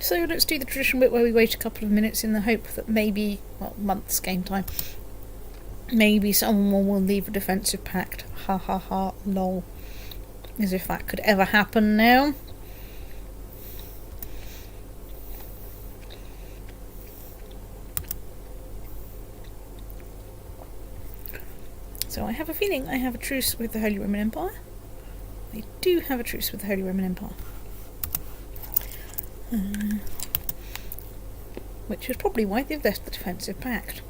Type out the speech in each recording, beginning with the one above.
So let's do the traditional bit where we wait a couple of minutes in the hope that maybe, well, months game time, maybe someone will leave a defensive pact. Ha ha ha, lol. As if that could ever happen now. So I have a feeling I have a truce with the Holy Roman Empire. I do have a truce with the Holy Roman Empire. Which is probably why they've left the defensive pact.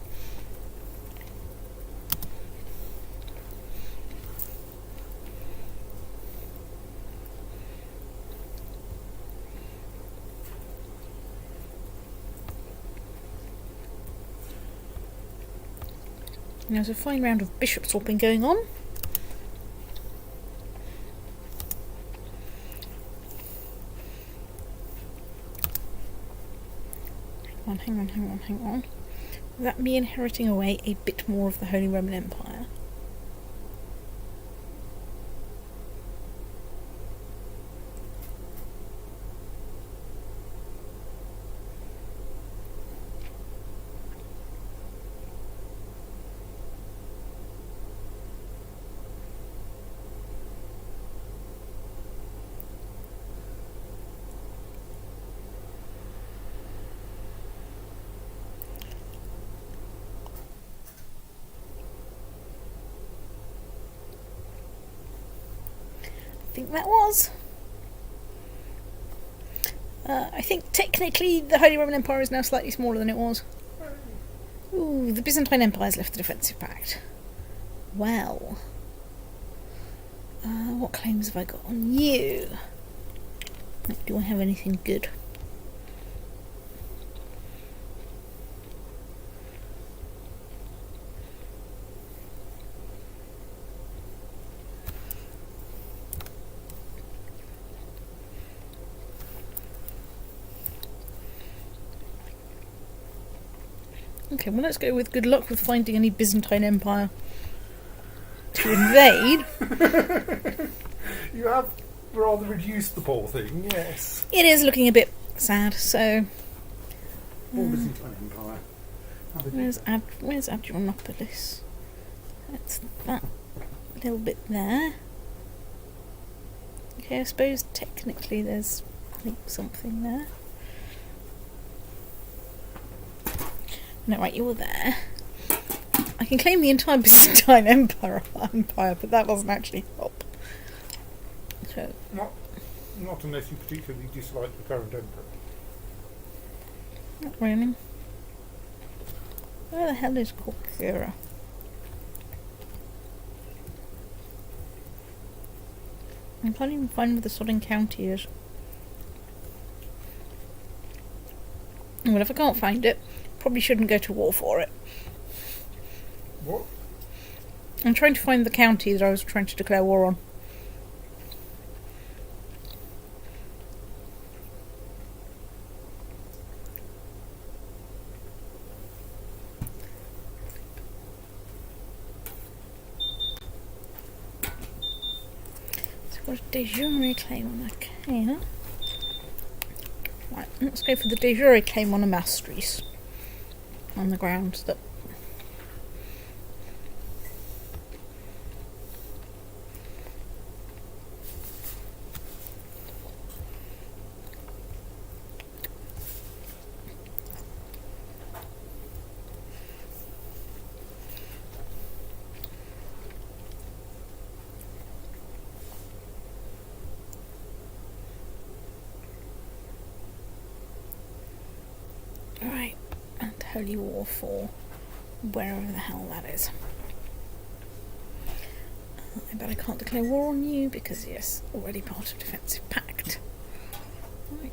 There's a fine round of bishop swapping going on. Hang on. That me inheriting away a bit more of the Holy Roman Empire. I think that was. I think technically the Holy Roman Empire is now slightly smaller than it was. Ooh, the Byzantine Empire's left the defensive pact. Well. What claims have I got on you? Do I have anything good? Okay, well let's go with good luck with finding any Byzantine Empire to invade. You have rather reduced the poor thing, yes. It is looking a bit sad, so... Or Byzantine Empire. Where's Adrianopolis? That's that little bit there. Okay, I suppose technically there's, I think, something there. No, right, you're there. I can claim the entire Byzantine Empire, but that doesn't actually help. So, not unless you particularly dislike the current emperor. Not really. Where the hell is Corcura? I can't even find where the sodding county is. Well, if I can't find it, probably shouldn't go to war for it. What? I'm trying to find the county that I was trying to declare war on. So what a de jure claim on that here. Right, let's go for the de jure claim on a masteries. On the grounds that right, and Holy War for wherever the hell that is. I bet I can't declare war on you because, yes, already part of defensive pact. Right.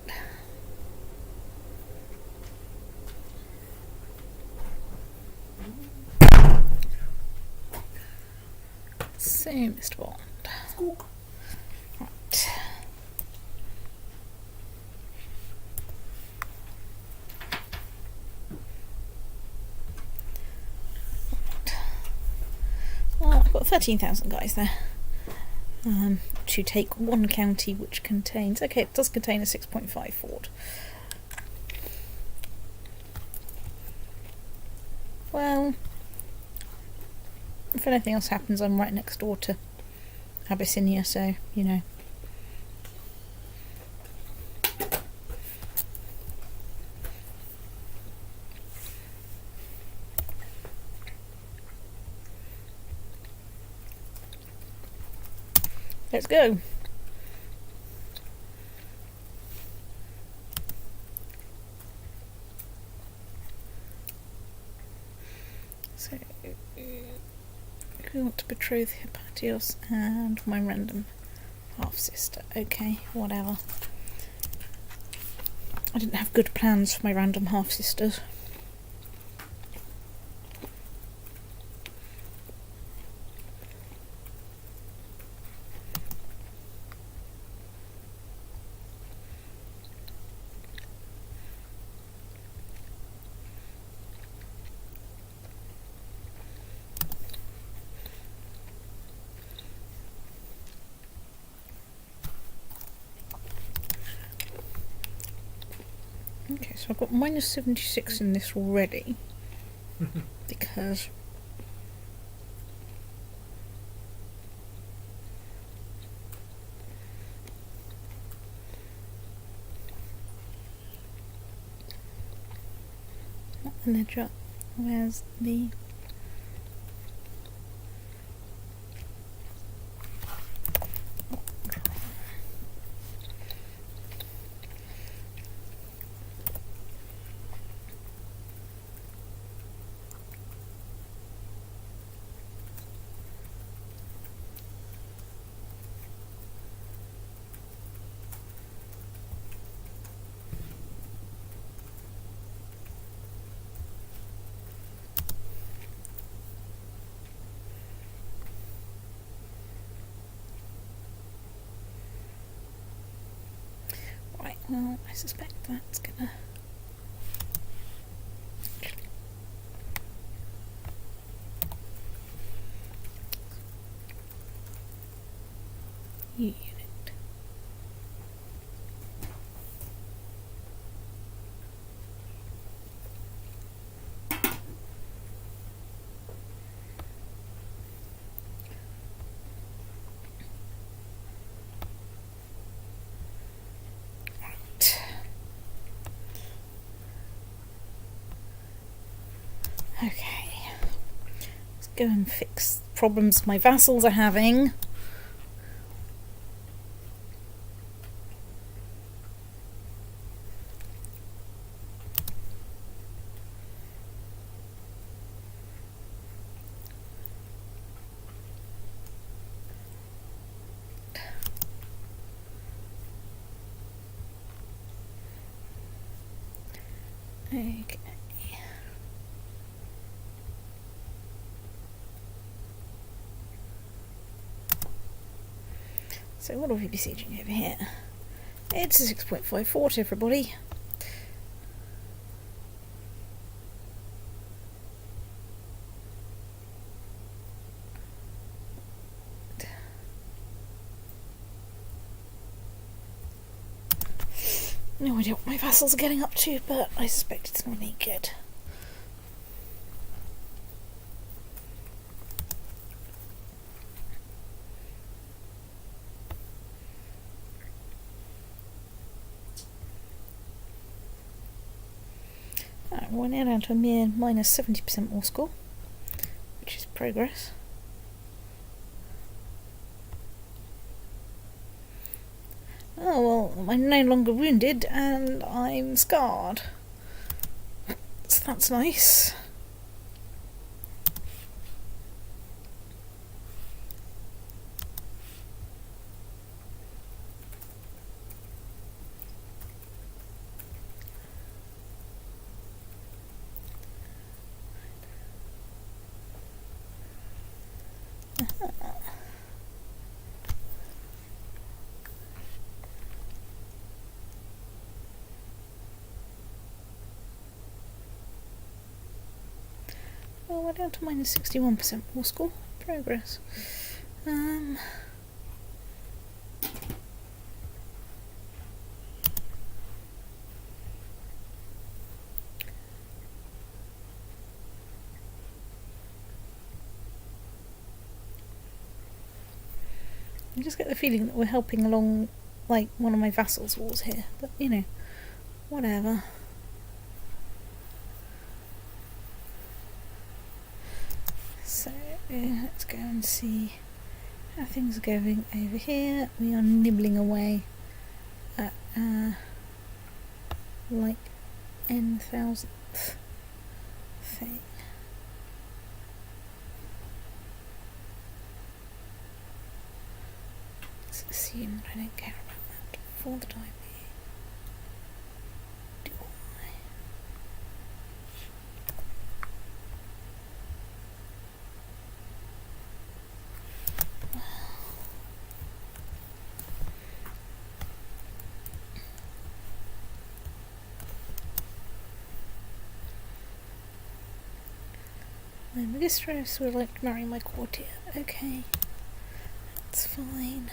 So, Mr. Bond. Right. Well, I've got 13,000 guys there. To take one county which contains... Okay, it does contain a 6.5 fort. Well, if anything else happens, I'm right next door to Abyssinia, so, you know. Let's go. So, we want to betroth Hypatios and my random half-sister. Okay, whatever. I didn't have good plans for my random half-sisters. Okay, so I've got minus 76 in this already. Because not the ledger. Where's the right, well, I suspect that's gonna unit. Okay, let's go and fix problems my vassals are having. Okay. So what are we besieging over here? It's a 6.5 fort, everybody. No idea what my vassals are getting up to, but I suspect it's not any good. Alright, we're now down to a mere minus 70% war score, which is progress. Oh well, I'm no longer wounded and I'm scarred. So that's nice. Well, we're down to minus 61% war score. Progress. I just get the feeling that we're helping along, like, one of my vassals' wars here. But, you know, whatever. So, let's go and see how things are going over here. We are nibbling away at, like, n,000th thing. Let's assume that I don't care about that for the time being. Do I? My mistress would like to marry my courtier. Okay, that's fine.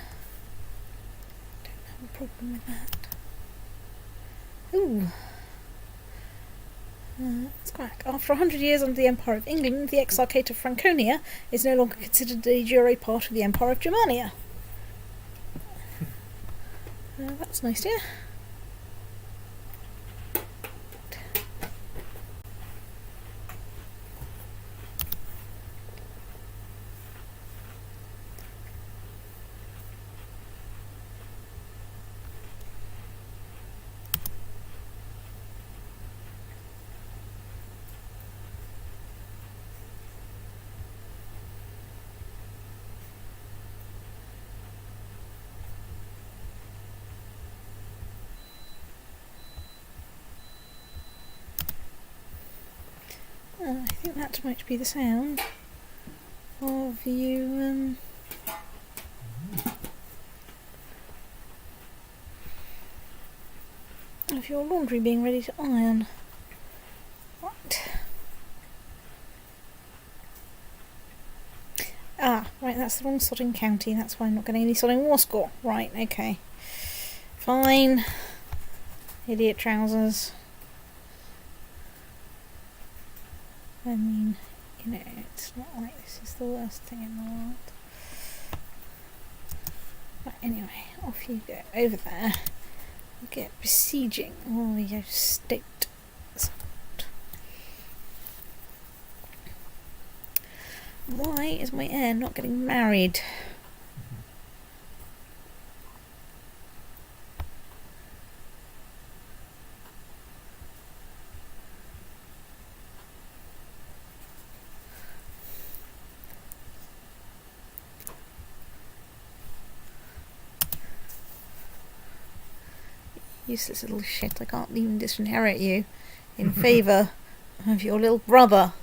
Don't have a problem with that. Ooh. Let's crack. After 100 years under the Empire of England, the Exarchate of Franconia is no longer considered de jure part of the Empire of Germania. That's nice, yeah. I think that might be the sound of you, of your laundry being ready to iron. Right. Ah, right, that's the wrong sodding county, that's why I'm not getting any sodding war score. Right, okay. Fine. Idiot trousers. I mean, you know, it's not like this is the worst thing in the world. Right, anyway, off you go. Over there. We'll get besieging all your state support. Why is my heir not getting married? Useless little shit, I can't even disinherit you in favour of your little brother.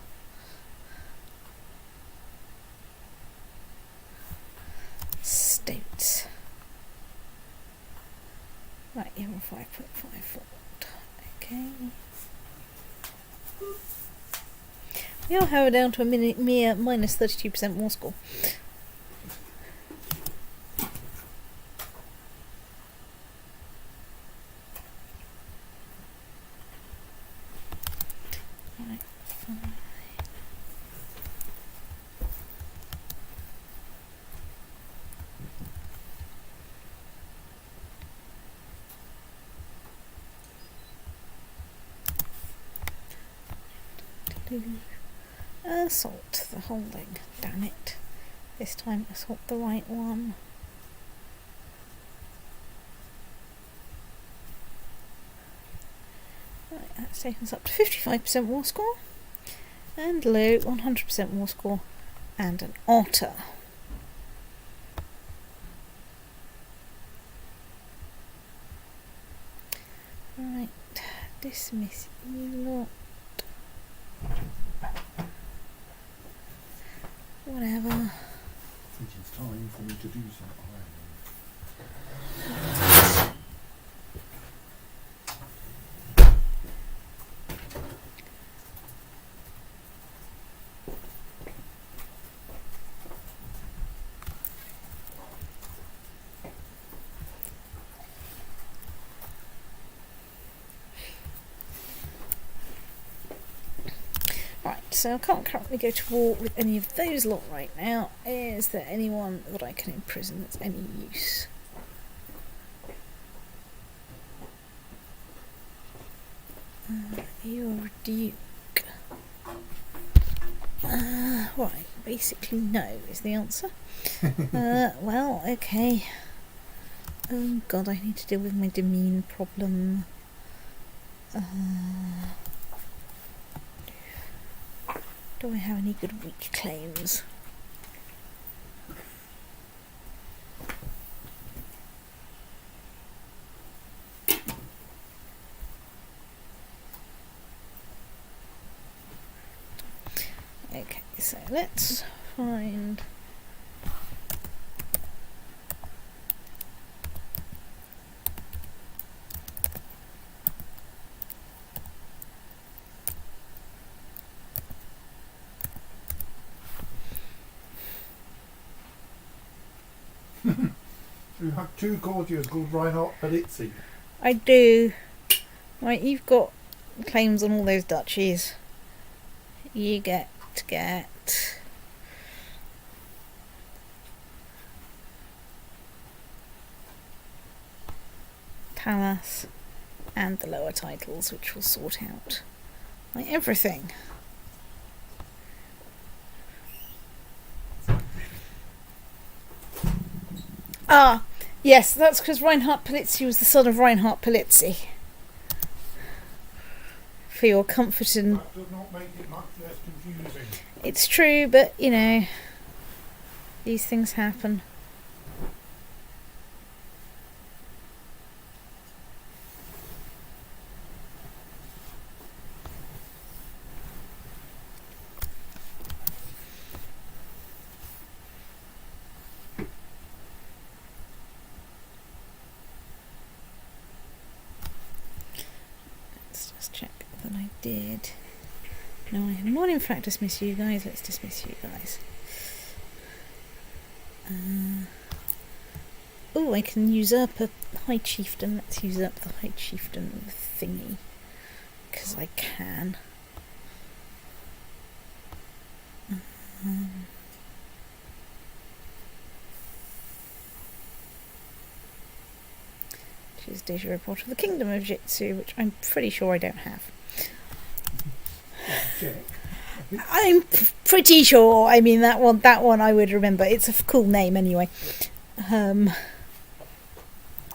States. Right, you're 5.5 forward. Okay. We are, however, down to a mere minus 32% war score. Assault the holding. Damn it. This time assault the right one. Right, that's taken us up to 55% war score. And low 100% war score. And an otter. Right, dismiss you lot. Whatever. I think it's time for me to do some ironing. Right, so I can't currently go to war with any of those lot right now. Is there anyone that I can imprison that's any use? You're a duke. Right, basically no is the answer. Well, okay. Oh god, I need to deal with my demean problem. Do I have any good weak claims? Okay, so let's find... You have two courtiers called Reinhard Palizzi. I do. Right, you've got claims on all those duchies. You get Talas and the lower titles, which will sort out like everything. Ah, yes, that's because Reinhard Palizzi was the son of Reinhard Palizzi. For your comfort and... That does not make it much less confusing. It's true, but, you know, these things happen. Let's just check that I did. No, I have not in fact dismissed you guys. Let's dismiss you guys. Oh, I can usurp a High Chieftain. Let's usurp the High Chieftain thingy. Because I can. Choose Deja Report of the Kingdom of Jitsu, which I'm pretty sure I don't have. Check. I'm pretty sure. I mean, that one I would remember. It's a cool name anyway.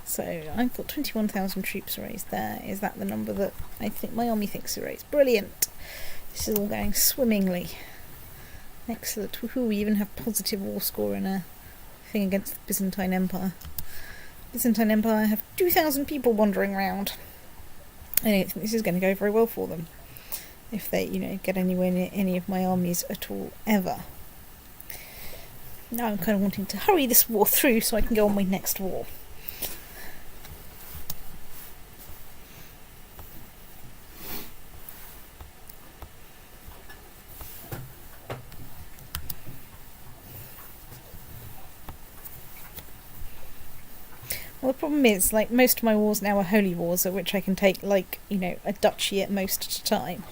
So I've got 21,000 troops raised there. Is that the number that I think my army thinks are raised? Brilliant. This is all going swimmingly. Excellent. Woohoo, we even have positive war score in a thing against the Byzantine Empire. Byzantine Empire have 2,000 people wandering around. I don't think this is going to go very well for them. If they, get anywhere near any of my armies at all, ever. Now I'm kind of wanting to hurry this war through so I can go on my next war. Well, the problem is, most of my wars now are holy wars, at which I can take, a duchy at most at a time.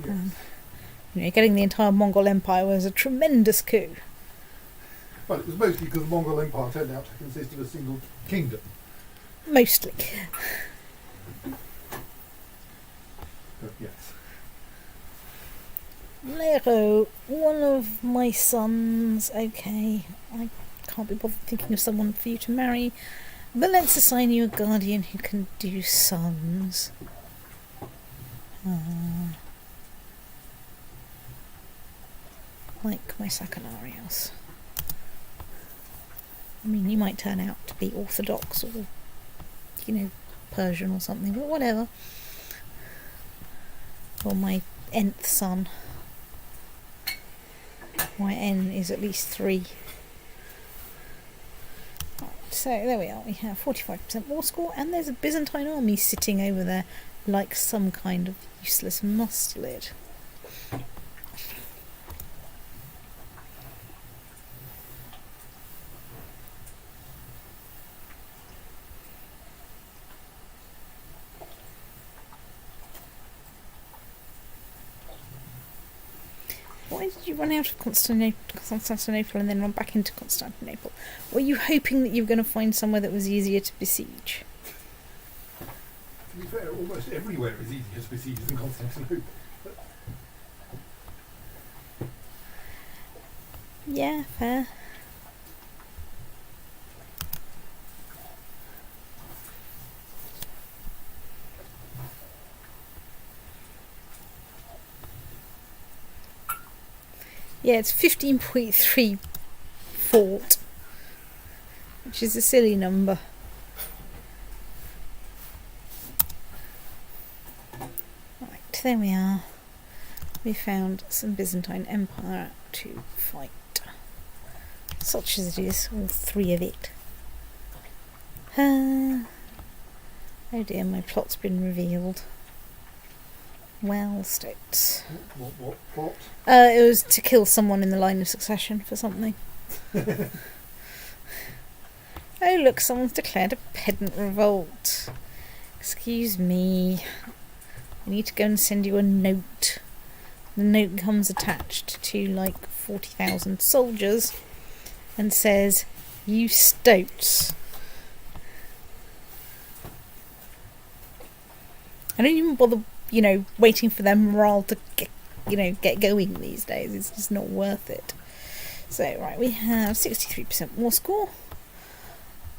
Yes. Getting the entire Mongol Empire was a tremendous coup. Well, it was mostly because the Mongol Empire turned out to consist of a single kingdom. Mostly. But yes. Lero, one of my sons, okay, I can't be bothered thinking of someone for you to marry, but let's assign you a guardian who can do sons. Like my Sacanarios. I mean, you might turn out to be Orthodox or, Persian or something, but whatever. Or my nth son. My n is at least 3. Right, so there we are. We have 45% war score, and there's a Byzantine army sitting over there like some kind of useless mustelid. Why did you run out of Constantinople and then run back into Constantinople? Were you hoping that you were going to find somewhere that was easier to besiege? To be fair, almost everywhere is easier to besiege than Constantinople. Yeah, fair. Yeah, it's 15.3 fort, which is a silly number. Right, there we are. We found some Byzantine Empire to fight. Such as it is, all three of it. Oh dear, my plot's been revealed. Well, Stokes. What plot? It was to kill someone in the line of succession for something. Oh look, someone's declared a pedant revolt. Excuse me. I need to go and send you a note. The note comes attached to like 40,000 soldiers and says, "You stoats." I don't even bother, waiting for their morale to get going these days. It's just not worth it. So, right, we have 63% war score.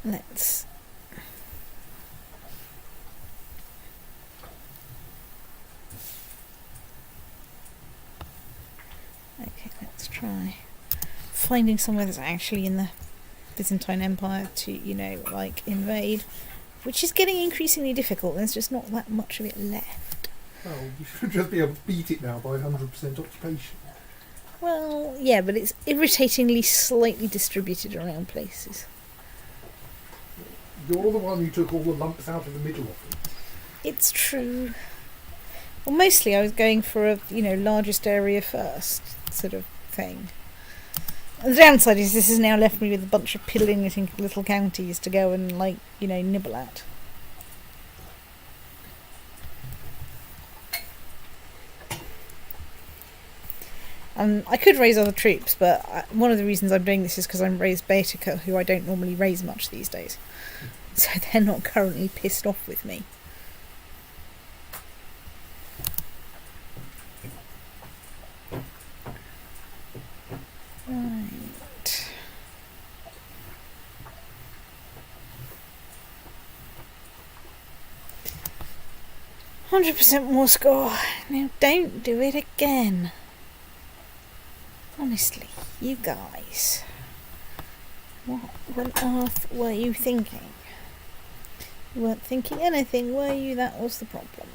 Let's... Okay, let's try finding somewhere that's actually in the Byzantine Empire to, invade. Which is getting increasingly difficult. There's just not that much of it left. Oh, you should just be able to beat it now by 100% occupation. Well, yeah, but it's irritatingly slightly distributed around places. You're the one who took all the lumps out of the middle of them. It's true. Well, mostly I was going for a, largest area first sort of thing. And the downside is this has now left me with a bunch of piddling little counties to go and, nibble at. I could raise other troops, but one of the reasons I'm doing this is because I'm raised Baetica, who I don't normally raise much these days. So they're not currently pissed off with me. Right. 100% more score. Now don't do it again. Honestly, you guys. What on earth were you thinking? You weren't thinking anything, were you? That was the problem.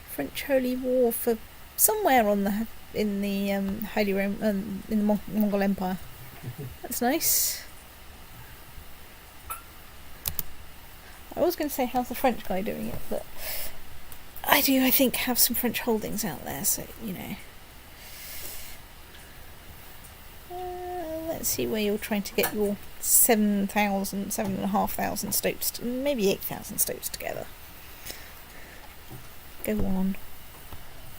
French Holy War for somewhere in the Holy Roman in the Mongol Empire. That's nice. I was going to say how's the French guy doing it, but I think have some French holdings out there, so let's see where you're trying to get your 7,500 stopes, maybe 8,000 stopes together. Go on.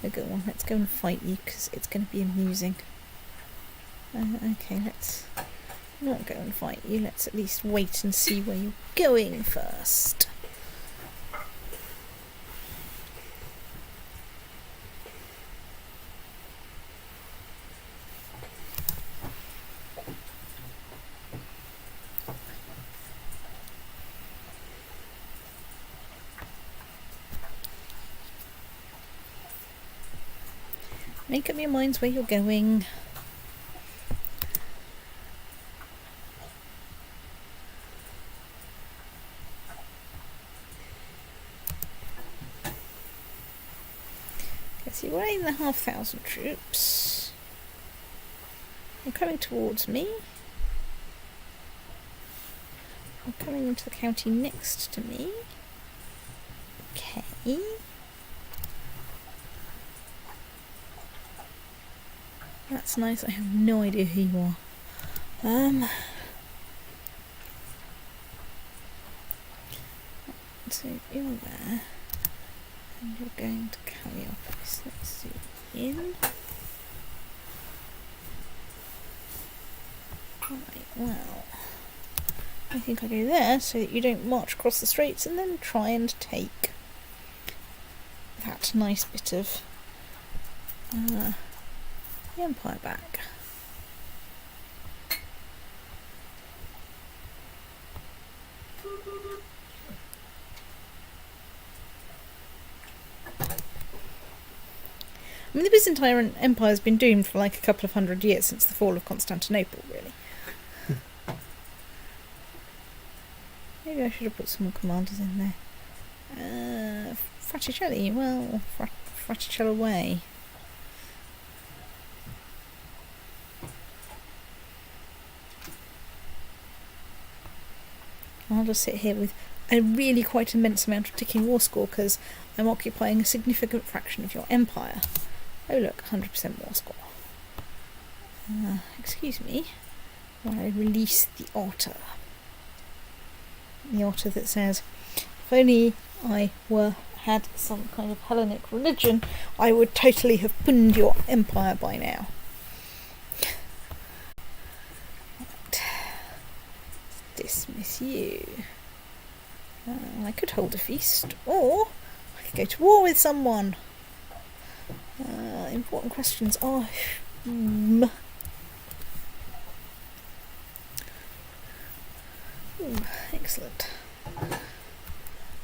Go on, let's go and fight you, because it's going to be amusing. Okay, let's not go and fight you. Let's at least wait and see where you're going first. Make up your minds where you're going. Okay, so you're 8,500 troops. You're coming towards me. You're coming into the county next to me. Okay. That's nice. I have no idea who you are. So you're there, and you're going to Calliope. Let's zoom in. Right, well, I think I go there so that you don't march across the straits and then try and take that nice bit of the Empire back. I mean, the Byzantine Empire has been doomed for like a couple of hundred years since the fall of Constantinople, really. Maybe I should have put some more commanders in there. Fraticelli, well, Fraticelli away. I'll just sit here with a really quite immense amount of ticking war score because I'm occupying a significant fraction of your empire. Oh look, 100% war score. Excuse me, while I release the otter. The otter that says, if only I had some kind of Hellenic religion, I would totally have punned your empire by now. Right. Dismiss you. I could hold a feast, or I could go to war with someone. Important questions are excellent.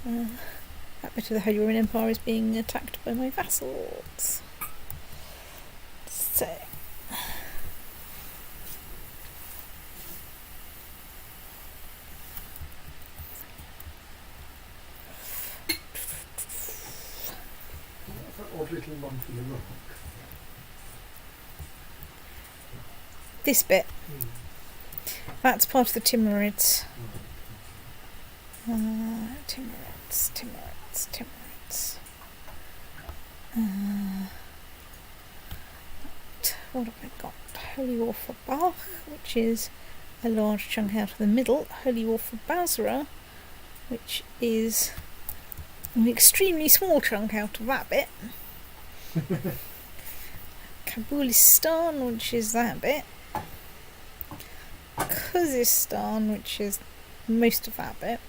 That bit of the Holy Roman Empire is being attacked by my vassals. So that odd little lump in the rock. this bit, that's part of the Timurids. Timurids. What have I got? Holy War for Bach, which is a large chunk out of the middle. Holy War for Basra, which is an extremely small chunk out of that bit. Kabulistan, which is that bit. Khuzestan, which is most of that bit,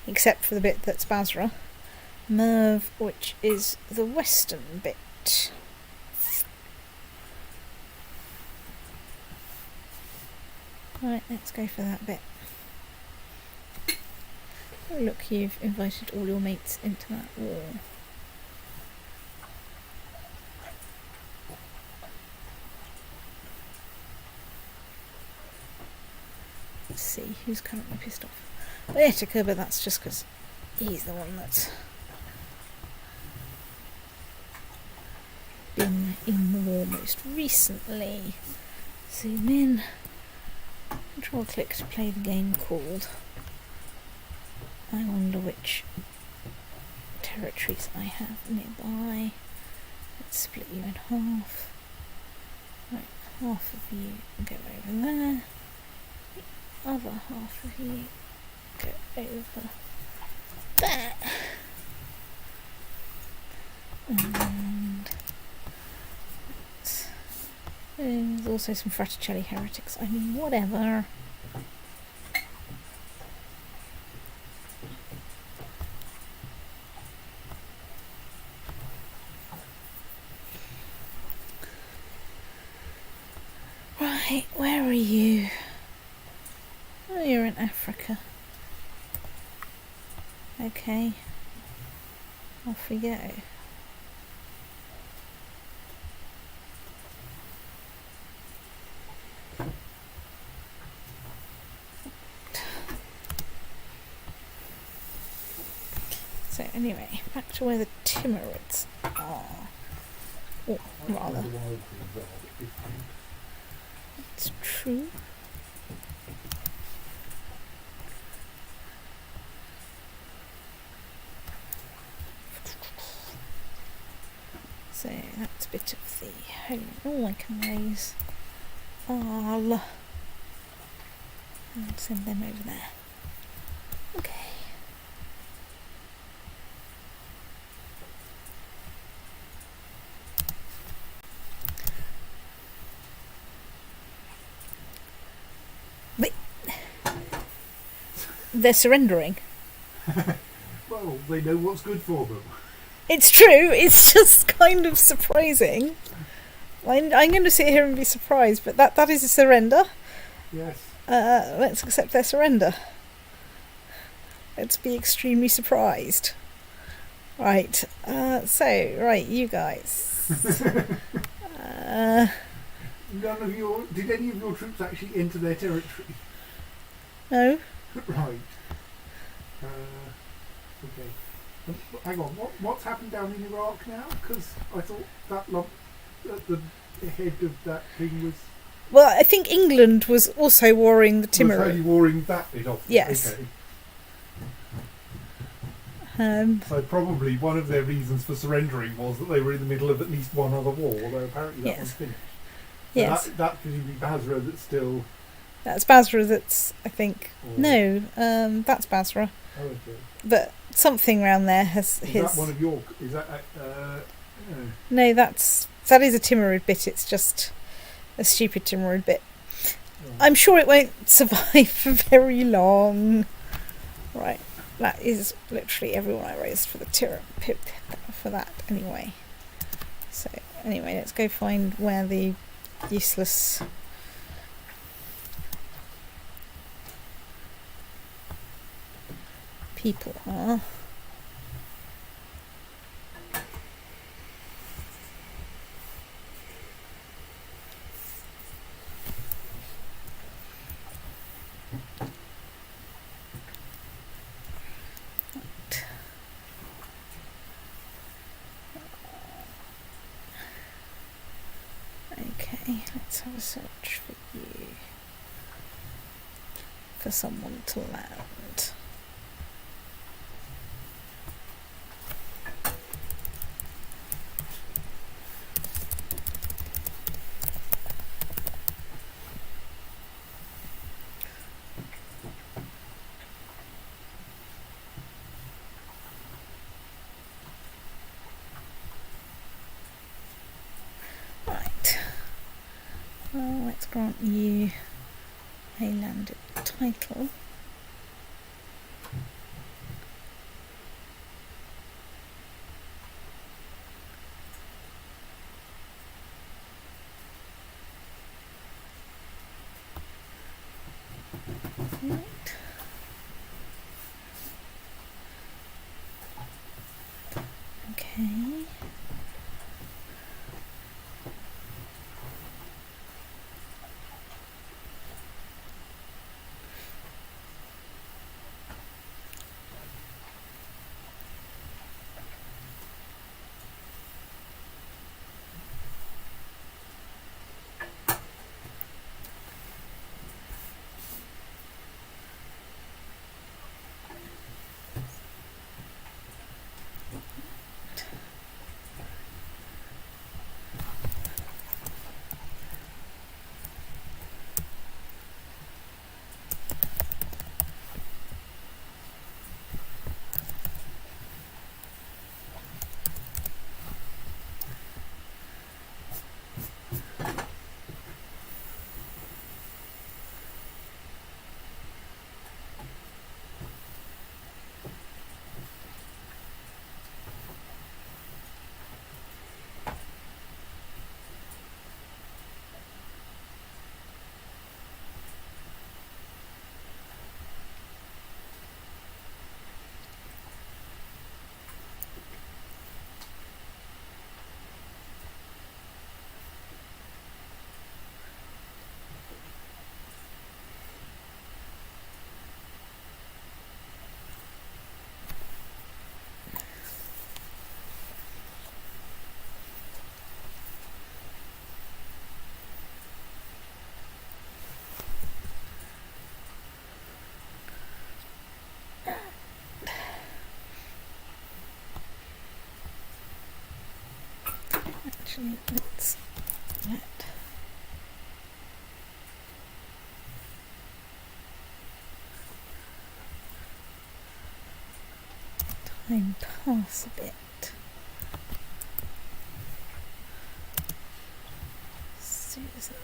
except for the bit that's Basra. Merv, which is the western bit. Right, let's go for that bit. Oh look, you've invited all your mates into that war. Let's see, who's currently pissed off? Boetica, but that's just because he's the one that's been in the war most recently. Zoom in. Control click to play the game called. I wonder which territories I have nearby. Let's split you in half. Right, half of you go over there. The other half of you go over there. And there's also some Fraticelli heretics. I mean, whatever. Right, where are you? Oh, you're in Africa. Okay. Off we go. So anyway, back to where the Timurids are. Or rather, it's true. So that's a bit of the home. Oh, I can raise Arl and send them over there. Okay. they're surrendering. Well, they know what's good for them. It's true, it's just kind of surprising. I'm going to sit here and be surprised, but that is a surrender. Yes. Let's accept their surrender. Let's be extremely surprised. Right, right, you guys. Did any of your troops actually enter their territory? No. Right. Okay. Hang on, what's happened down in Iraq now? Because I thought that lump at the head of that thing was... Well, I think England was also warring the Timurid. Was only warring that bit off. Yes. Okay. So probably one of their reasons for surrendering was that they were in the middle of at least one other war, although apparently that one's finished. So yes. That's presumably Basra that's still... That's Basra that's, I think... Or... No, that's Basra. Oh, okay. But something around there has... Is that one of your... Is that... No, that is a Timurid bit, it's just a stupid Timurid bit. Oh. I'm sure it won't survive for very long. Right, that is literally everyone I raised for the for that anyway. So, anyway, let's go find where the useless... people are. Okay, let's have a search for you. For someone to land. Well, let's grant you a landed title. Right. Okay. Actually, let's let time pass a bit. Susan.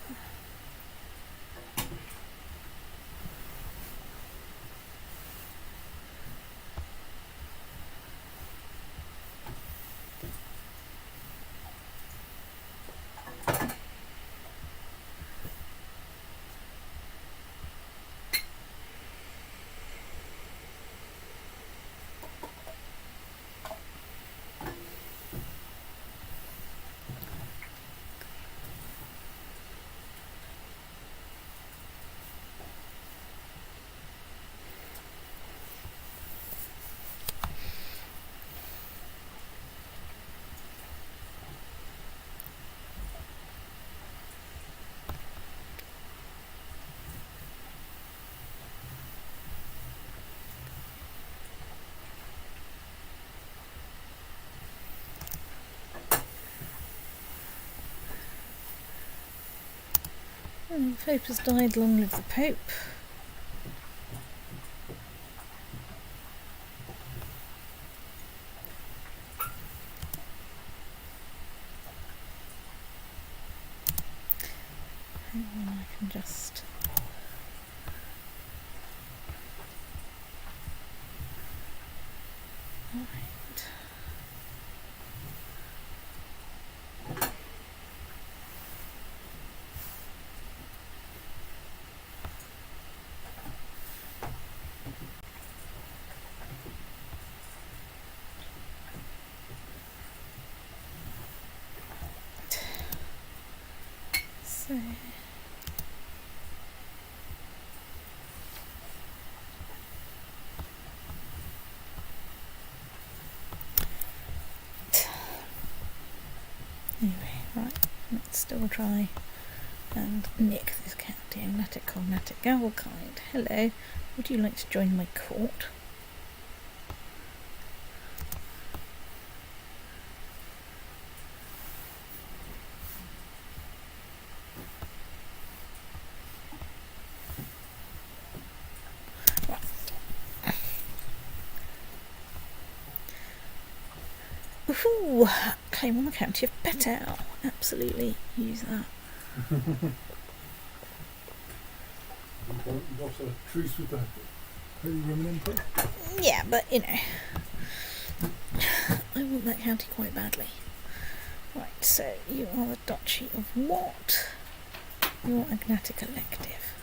The Pope has died, long live the Pope. Hang on, I can just... Right. So... Anyway, right, let's still try and nick this county. Agnatic, cognatic, Gavelkind. Hello, would you like to join my court? Ooh, claim on the county of Petau. Absolutely use that. You've got a truce with the Holy Roman Emperor? Yeah, but you know, I want that county quite badly. Right, so you are the Duchy of what? You're Agnatic Elective.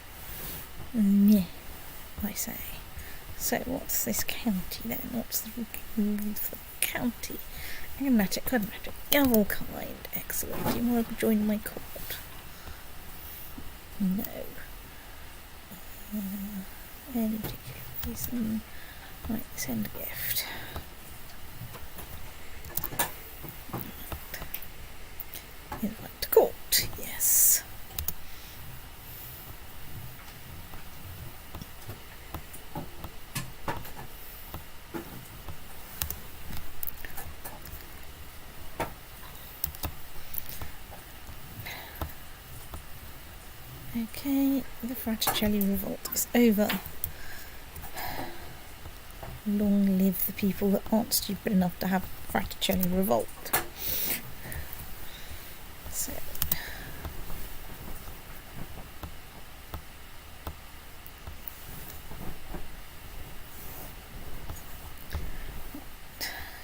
Yeah, I say. So what's this county then? What's the county? Agnatic, cognatic, Gavelkind. Excellent. Do you want to join my court? No. Any particular reason? Right, send a gift. Invite to court, yes. Okay, the Fraticelli revolt is over. Long live the people that aren't stupid enough to have Fraticelli revolt. So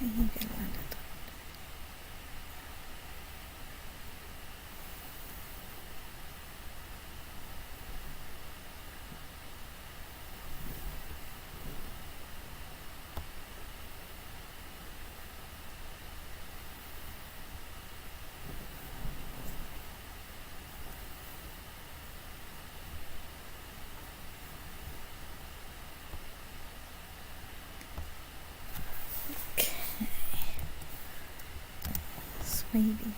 you get landed. Maybe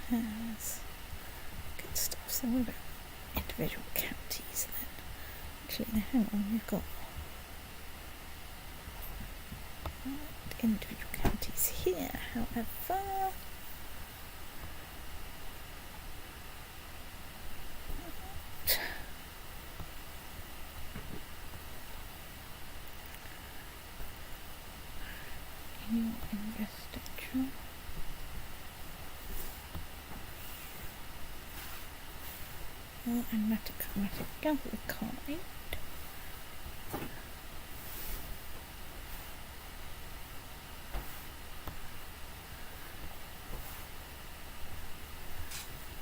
has good stuff. So what about individual counties then? Actually, no, hang on, we've got individual counties here, however. Your investiture. Agnatic, Gavelkind.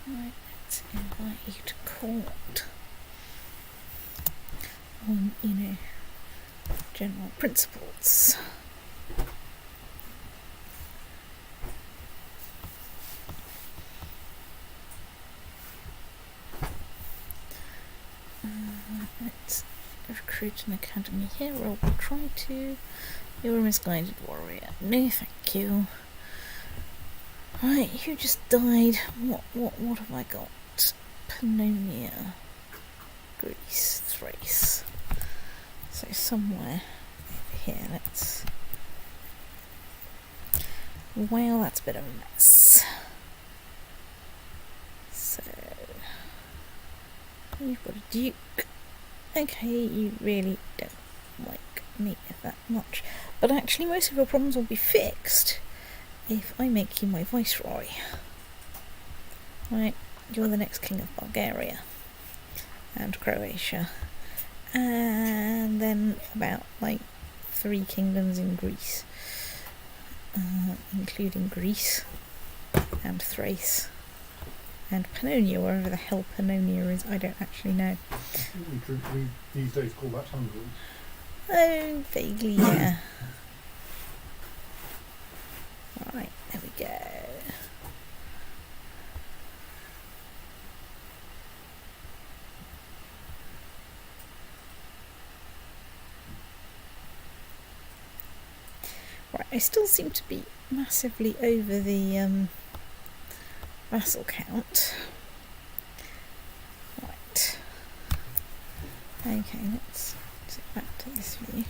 Right, let's invite you to court on, general principles. Let's recruit an academy hero. We'll try to. You're a misguided warrior. No, thank you. Right, you just died. What have I got? Pannonia, Greece, Thrace. So somewhere over here. Let's. Well, that's a bit of a mess. So you've got a duke. Okay, you really don't like me that much. But actually most of your problems will be fixed if I make you my viceroy. Right, you're the next king of Bulgaria and Croatia. And then about 3 kingdoms in Greece. Including Greece and Thrace. And Pannonia, wherever the hell Pannonia is, I don't actually know. We these days call that Hungary. Oh, vaguely, yeah. Right, there we go. Right, I still seem to be massively over the vassal count. Right. Okay, let's sit back to this view.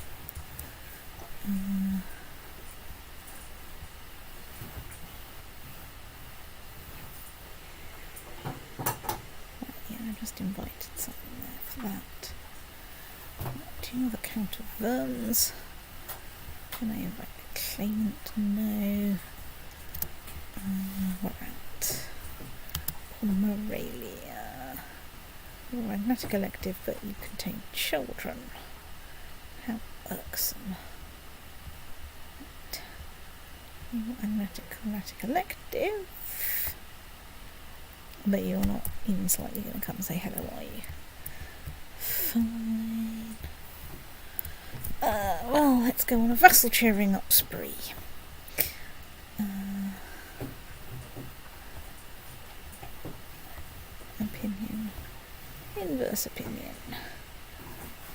Yeah, I just invited something there for that. Right, do you know the Count of Worms? Can I invite the claimant? No. What about Moralia? You're a magnetic elective, but you contain children. How irksome. Right. You're a magnetic elective. But you're not even slightly going to come say hello, are you? Fine. Well, let's go on a vassal cheering up spree. Opinion. Inverse opinion.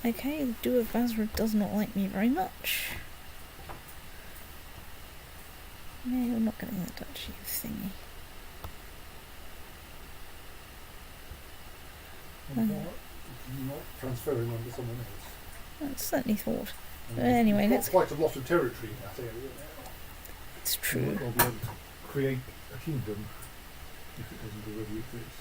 Okay, the Duke of Basra does not like me very much. No, we're not getting the duchy thingy. Not transferring onto someone else. I certainly thought. Anyway, You've got let's. quite a lot of territory in that area now. It's You true. might well be able to create a kingdom if it doesn't already exist.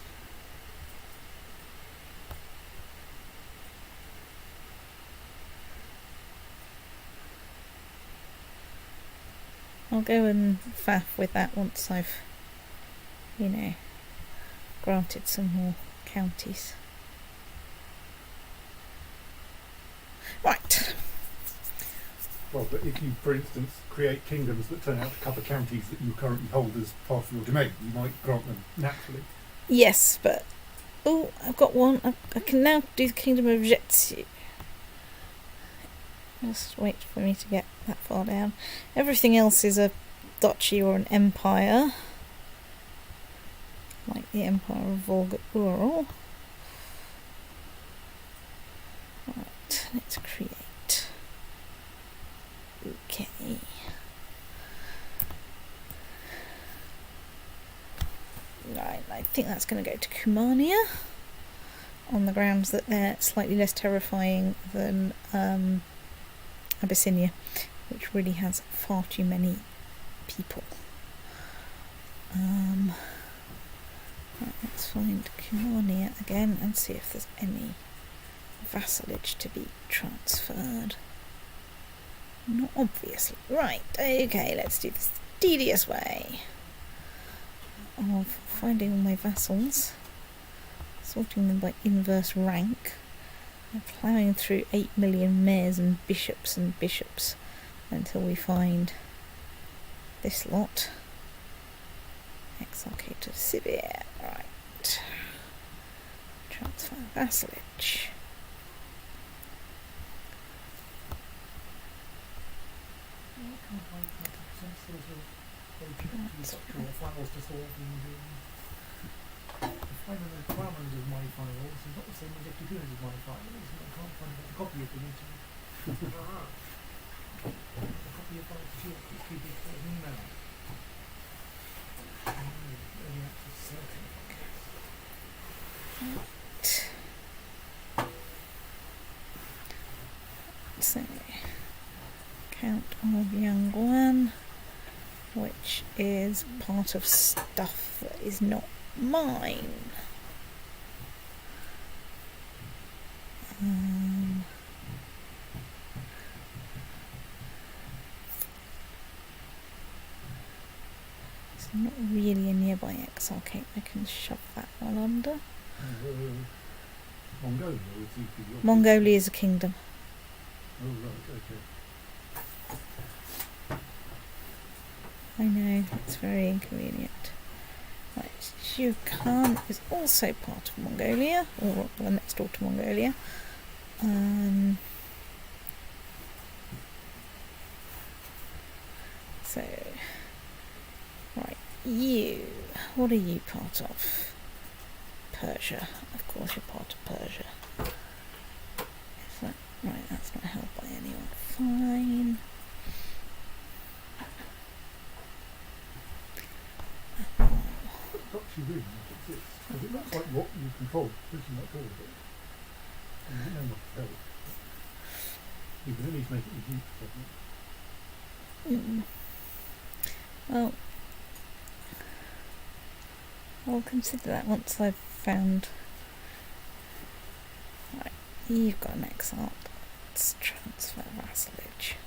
I'll go and faff with that once I've, granted some more counties. Right. Well, but if you, for instance, create kingdoms that turn out to cover counties that you currently hold as part of your domain, you might grant them naturally. Yes, but... Oh, I've got one. I can now do the Kingdom of Jetsu. Just wait for me to get that far down. Everything else is a duchy or an empire. Like the Empire of Volga-Ural. Right, let's create. Okay. Right, I think that's going to go to Cumania. On the grounds that they're slightly less terrifying than Abyssinia, which really has far too many people. Right, let's find Cumania again and see if there's any vassalage to be transferred. Not obviously. Right, okay, let's do this the tedious way of finding all my vassals, sorting them by inverse rank, and ploughing through 8 million mayors and bishops until we find this lot. Exarchate of Sibir. Right, Transfer vassalage. So, Count of Young Guan, which is part of stuff that is not mine. It's not really a nearby exarchate. I can shove that one under. Mongolia. Mongolia is a kingdom. Oh, right, okay. I know, it's very inconvenient. Right, Yukon is also part of Mongolia, or well, next door to Mongolia. So, right, you. What are you part of? Persia. Of course you're part of Persia. Is that, right, that's not held by anyone. Fine. Duchy really exists, because it looks like what you control pretty much all of it. And you don't know what to tell. You can only make it reduced, Well, I'll consider that once I've found. Right, you've got an exarch. Let's transfer vassalage.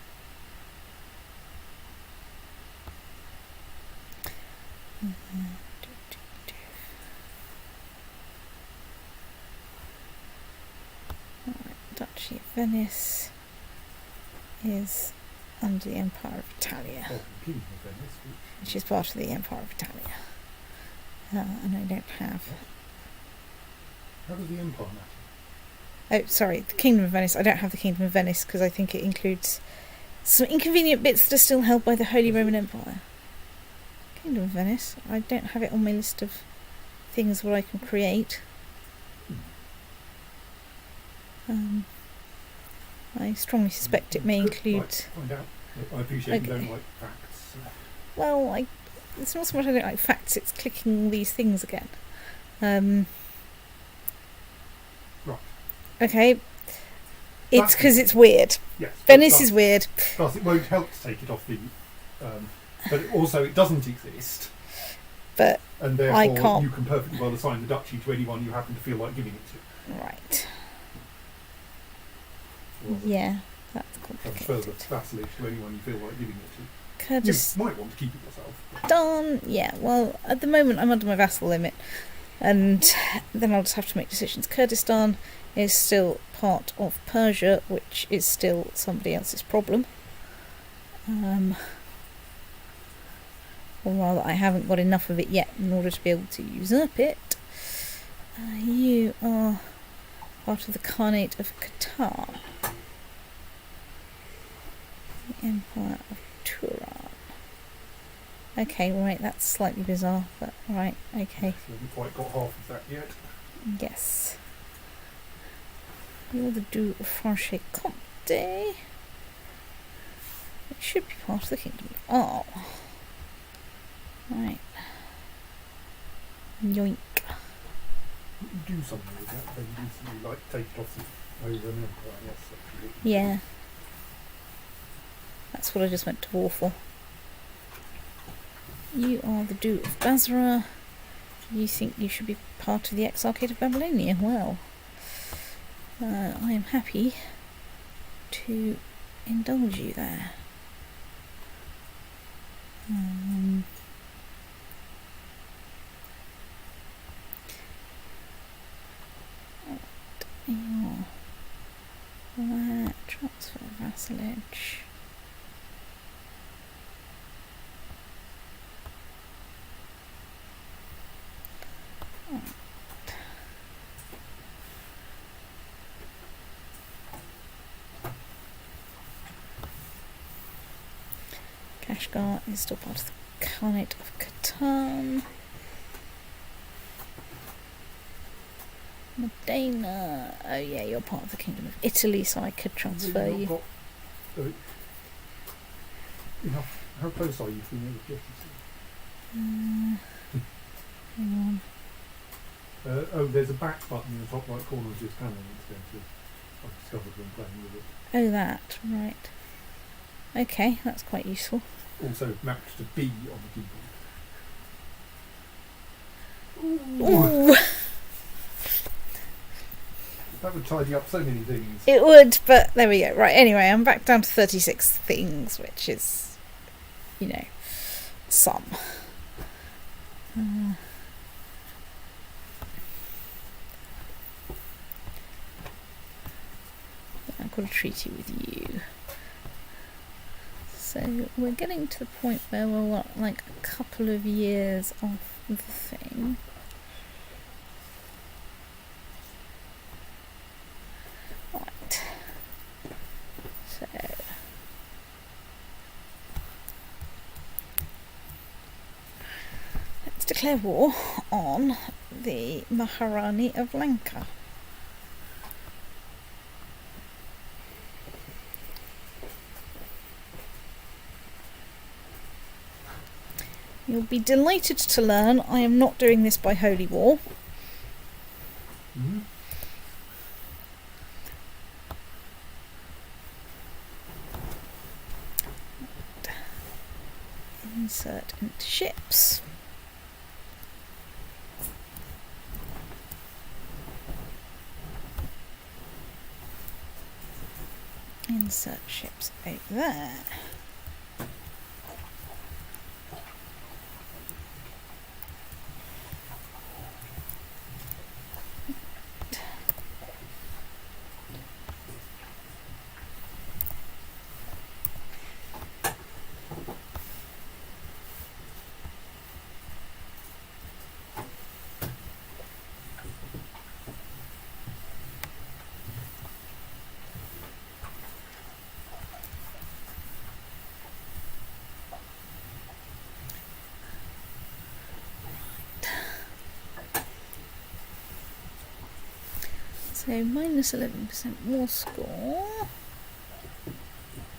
Right, Duchy of Venice is under the Empire of Italia, which is part of the Empire of Italia. And I don't have. How does the Empire matter? Oh, sorry, the Kingdom of Venice. I don't have the Kingdom of Venice because I think it includes some inconvenient bits that are still held by the Holy Roman Empire. Kingdom of Venice. I don't have it on my list of things where I can create. I strongly suspect it may include. Find out. I appreciate you don't like facts. Well, it's not so much I don't like facts. It's clicking these things again. Right. Okay. It's because it's weird. Yes. Venice is weird. Plus, it won't help to take it off the. But it doesn't exist. But and therefore I can't. You can perfectly well assign the duchy to anyone you happen to feel like giving it to. Right. Or yeah, that's complicated. Transfer the vassalage to anyone you feel like giving it to. Kurdistan. You might want to keep it yourself. Yeah, well, at the moment I'm under my vassal limit. And then I'll just have to make decisions. Kurdistan is still part of Persia, which is still somebody else's problem. Or rather, I haven't got enough of it yet in order to be able to usurp it. You are part of the Khanate of Qatar. The Empire of Turan. Okay, right, that's slightly bizarre, but right, okay. Yes, we haven't quite got half of that yet. Yes. You're the Duke of Franche-Comté. It should be part of the Kingdom of Arles. Right. Yoink. You do something with that, then you recently take it off the over an empire, yes. Yeah. That's what I just went to war for. You are the Duke of Basra. You think you should be part of the Exarchate of Babylonia. Well, I am happy to indulge you there. Transfer vassalage. Kashgar is still part of the Khanate of Catan. Modena. Oh yeah, you're part of the Kingdom of Italy, so I could transfer you. How close are you from the objectives? Hang on. There's a back button in the top right corner of this panel. I've discovered when playing with it. Oh, that, right. Okay, that's quite useful. Also mapped to B on the keyboard. Ooh. That would tidy up so many things. It would, but there we go. Right, anyway, I'm back down to 36 things, which is, some. I've got a treaty with you. So we're getting to the point where we're like a couple of years off the thing. Right. So let's declare war on the Maharani of Lanka. You'll be delighted to learn I am not doing this by holy war. Mm-hmm. Insert into ships. Insert ships over there. So minus 11% war score.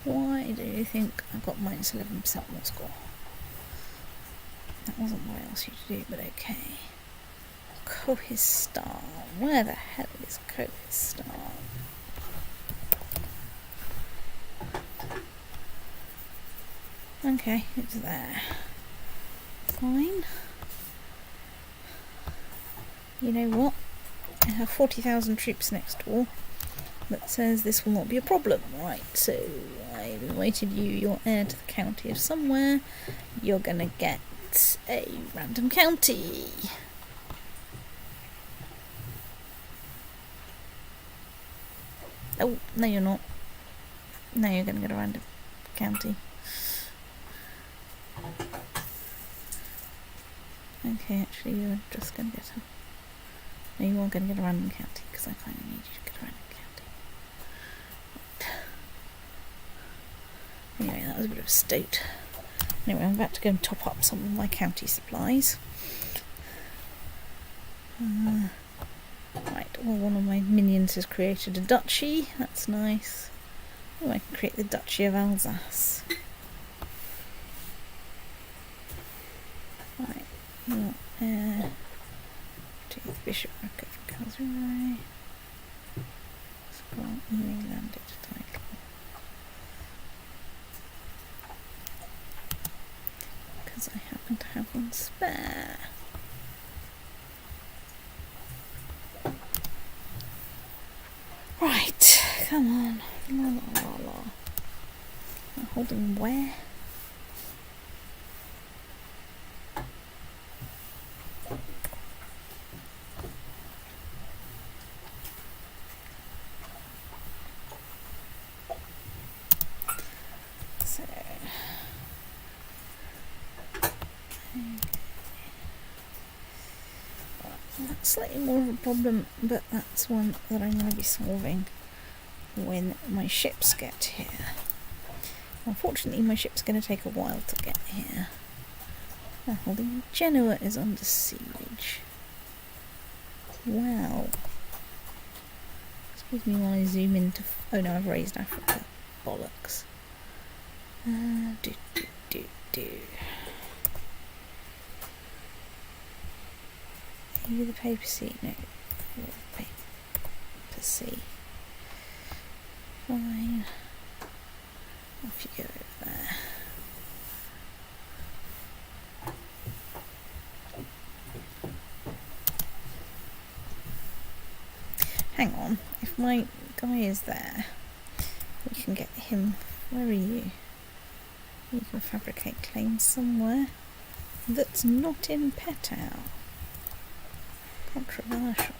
Why do you think I've got minus 11% war score? That wasn't what I asked you to do, but okay. Kohistan. Where the hell is Kohistan? Okay, it's there. Fine. You know what? I have 40,000 troops next door that says this will not be a problem. Right, so I've invited you, your heir to the county of somewhere. You're gonna get a random county. Oh, no you're not. No, you're gonna get a random county. Okay, actually you're just gonna get a... No, you are going to get a random county, because I kind of need you to get a random county. Right. Anyway, that was a bit of a state. Anyway, I'm about to go and top up some of my county supplies. Right, well, one of my minions has created a duchy. That's nice. Oh, I can create the Duchy of Alsace. Right, well, to the Bishopric of Karlsruhe. Grant newly landed title. Because I happen to have one spare. Right, come on. La la la la. I'm holding where? Slightly more of a problem, but that's one that I'm going to be solving when my ships get here. Unfortunately, my ship's going to take a while to get here. Oh, the Genoa is under siege. Wow. Excuse me while I zoom into... oh no, I've raised Africa. Bollocks. Maybe the papacy? No. Papacy. Fine. Off you go over there. Hang on, if my guy is there, we can get him. Where are you? You can fabricate claims somewhere that's not in Petau. Controversial.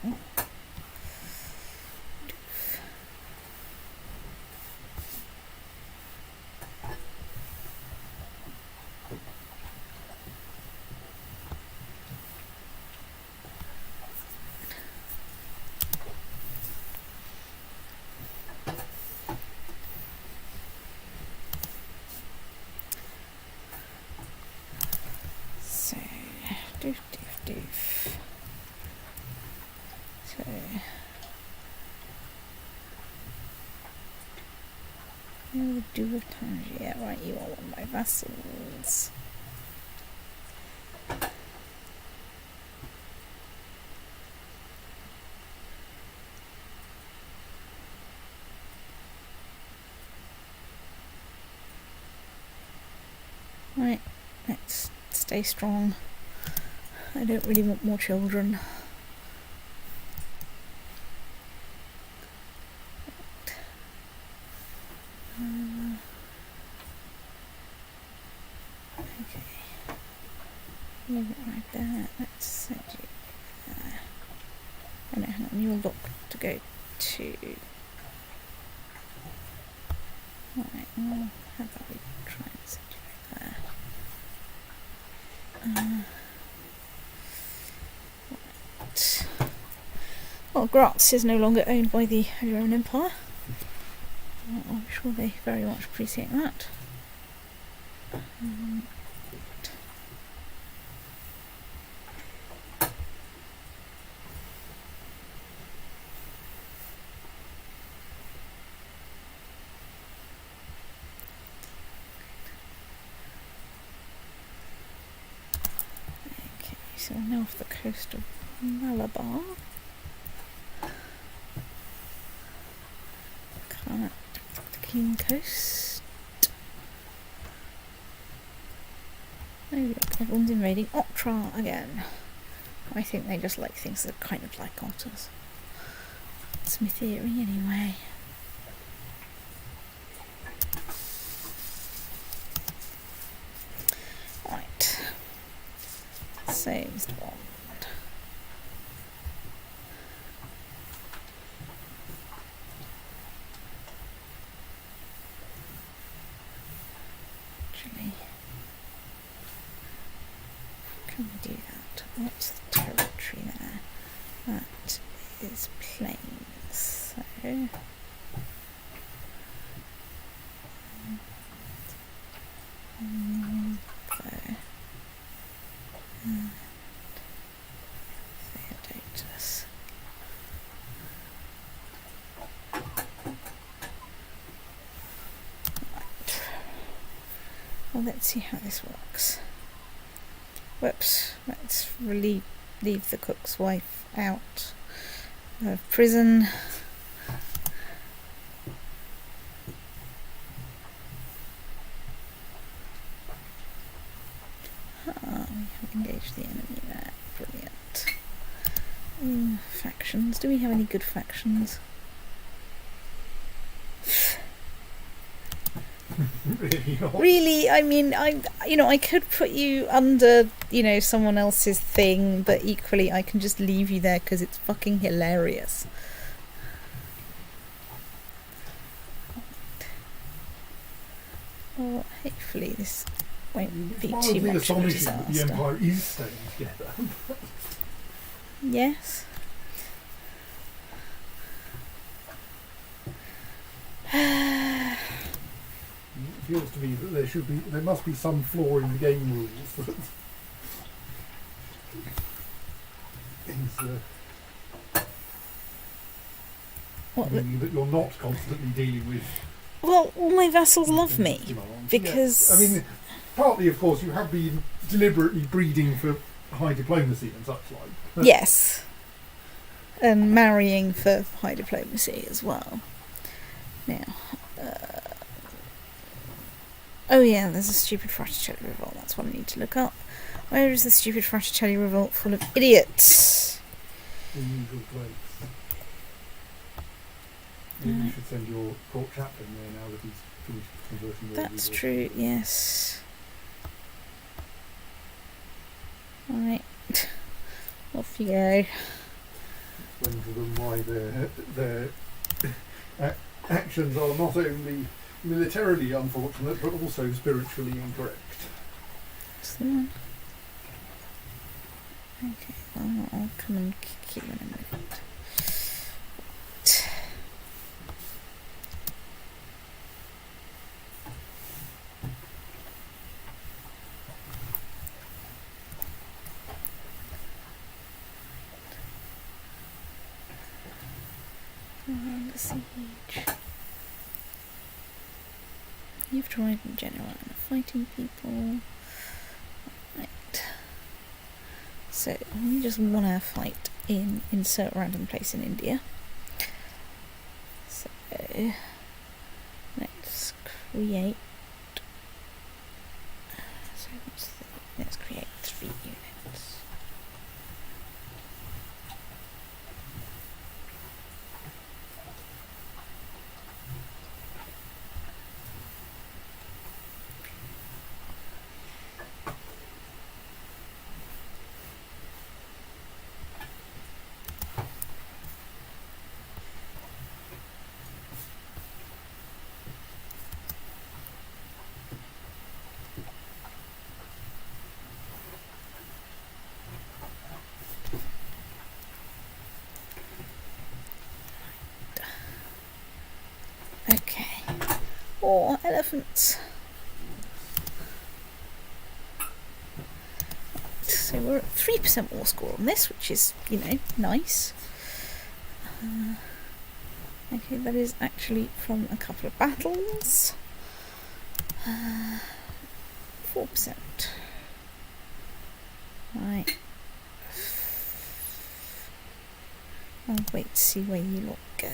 Do of Tangier, right, you are one of my vassals. Right, let's stay strong. I don't really want more children. Leave it right there. Let's send you there. Oh no, hang on, you're locked to go to... Right, well, how about we try and send you right there. Right. Well, Graz is no longer owned by the Roman Empire. Well, I'm sure they very much appreciate that. So we're now off the coast of Malabar. Kind of the Keen Coast. Oh look, everyone's invading Otrar again. I think they just like things that are kind of like otters. That's my theory anyway. Right. So, Mr. Bond. Actually, can we do that? What's the territory there? That is plains. So, there. Theodotus. Right. Well, let's see how this works. Whoops. Let's leave the cook's wife out of prison. We have engaged the enemy there. Brilliant. Factions. Do we have any good factions? Really not. Really, I mean, I could put you under, someone else's thing, but equally I can just leave you there because it's fucking hilarious. Well, hopefully this won't be too much of a disaster. The Empire is staying together. Yes. feels to me that there must be some flaw in the game rules that meaning that you're not constantly dealing with. Well, all my vassals love me because. Yes. I mean, partly, of course, you have been deliberately breeding for high diplomacy and such like. Yes, and marrying for high diplomacy as well. Now, oh yeah, there's a stupid Fraticelli revolt. That's what I need to look up. Where is the stupid Fraticelli revolt full of idiots? The usual place. Maybe you should send your court chaplain there now that he's finished converting your That's true, yes. Alright. Off you go. Explain to them why their actions are not only militarily unfortunate but also spiritually incorrect. That's the one. Okay, well, I'll come and kick you in a minute. The siege. You've tried in general and are fighting people. Right. So we just want to fight in insert random place in India. So let's create. So let's create 3 units. Okay. Or elephants. So we're at 3% war score on this, which is, nice. Okay, that is actually from a couple of battles. 4%. Right. I'll wait to see where you lot go.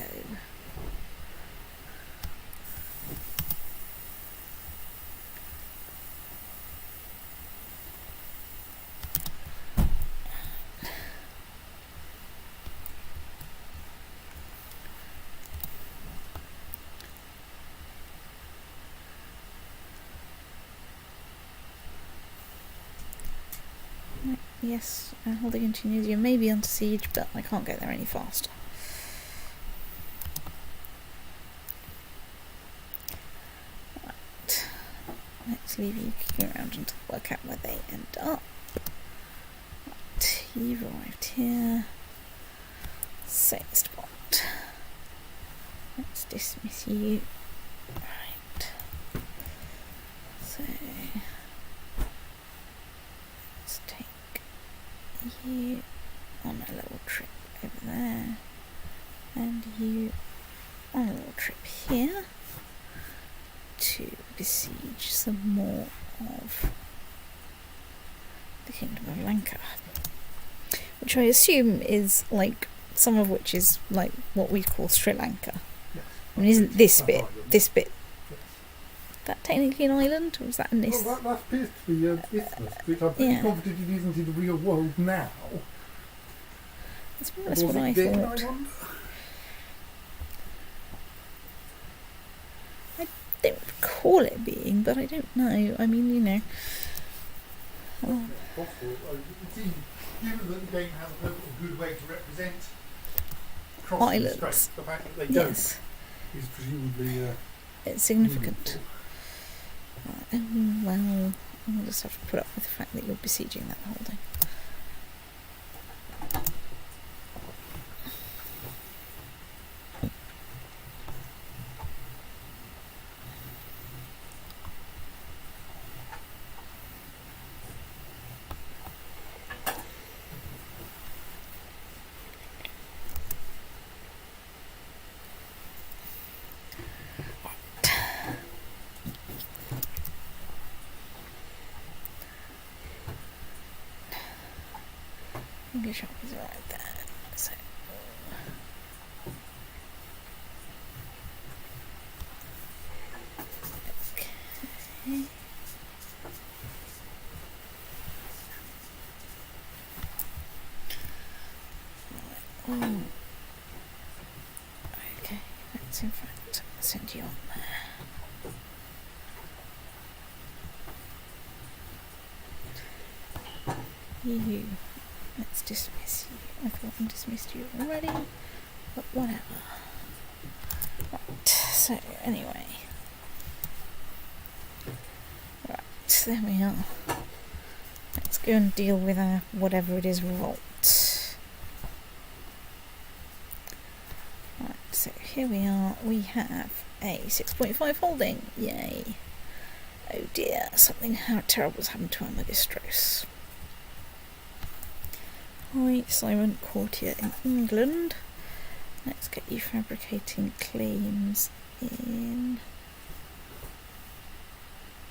Yes, holding in Tunisia may be under siege, but I can't get there any faster. Right. Let's leave you kicking around until work out where they end up. Right. You've arrived here. Save spot. Let's dismiss you. Right. So let's take you on a little trip over there, and you on a little trip here to besiege some more of the Kingdom of Lanka, which I assume is some of which is like what we call Sri Lanka. Yes. I mean, isn't this bit Yes. that technically an island, or is that an isthmus? Well, that appears to be an isthmus, which I'm pretty confident it isn't in the real world now. That's what I thought. I don't recall it being, but I don't know. I mean, Possible. It seems, given that the game has a good way to represent crossing the islands. strait, the fact that they don't Yes, is presumably it's significant. meaningful. Well, I'll just have to put up with the fact that you're besieging that holding. Finger sharp is right there. So. Okay. Oh. Okay, let's in fact send you on there. You. Let's dismiss you. I thought I dismissed you already, but whatever. Right, so anyway. Right, there we are. Let's go and deal with our whatever it is revolt. Right, so here we are. We have a 6.5 holding. Yay. Oh dear, something terrible has happened to our magistros. Hi, Simon Courtier in England. Let's get you fabricating claims in.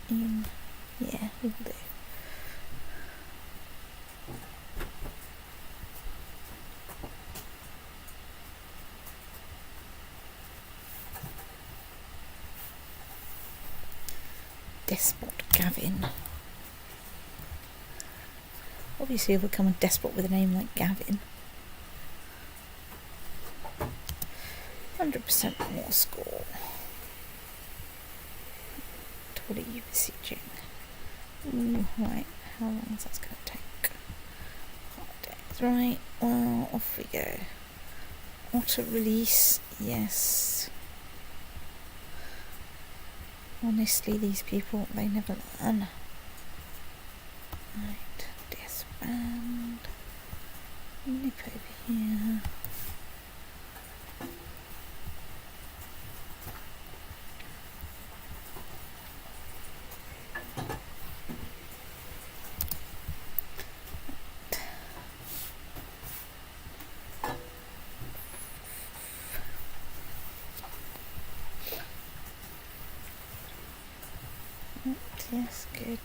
Yeah, we'll do. Despot Gavin. Obviously he'll become a despot with a name like Gavin. 100% more score. What are you besieging? Ooh, right, how long is that going to take? 5 days, right, well, off we go. Auto release, yes. Honestly, these people, they never learn. Right, disband. Nip over here. Yes, good.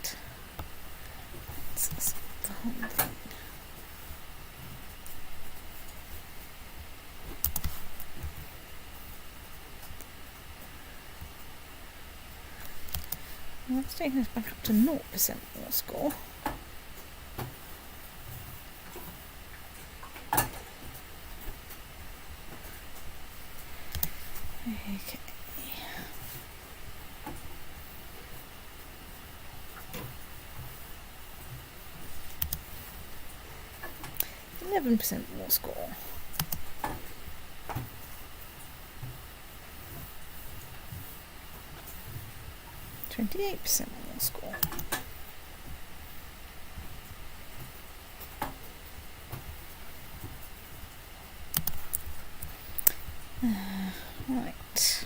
That's the whole thing. Well, that's taking us back up to 0% more score. Okay. 11% more score. %28 more score. Right.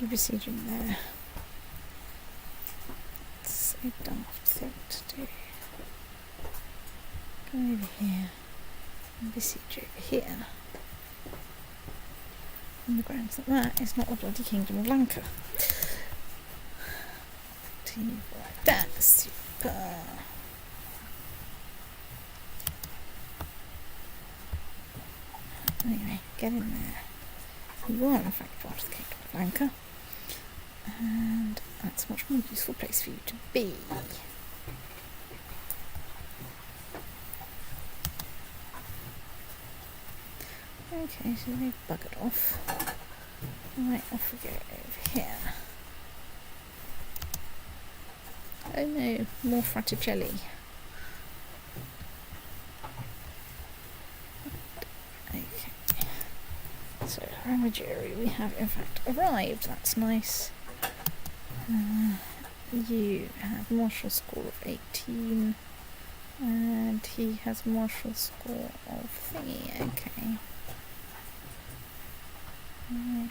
You're besieging there. It's a daft thing to do. Go over here and besiege over here. On the grounds that that is not the bloody Kingdom of Lanka. Continue like that. Super. Anyway, get in there. You are in fact part of the Kingdom of Lanka, and that's a much more useful place for you to be. Okay, so they've buggered off. Right, off we go over here. Oh no, more Fraticelli. So, Ramajeri, we have in fact arrived, that's nice. You have martial score of 18, and he has martial score of thingy. Okay. Right.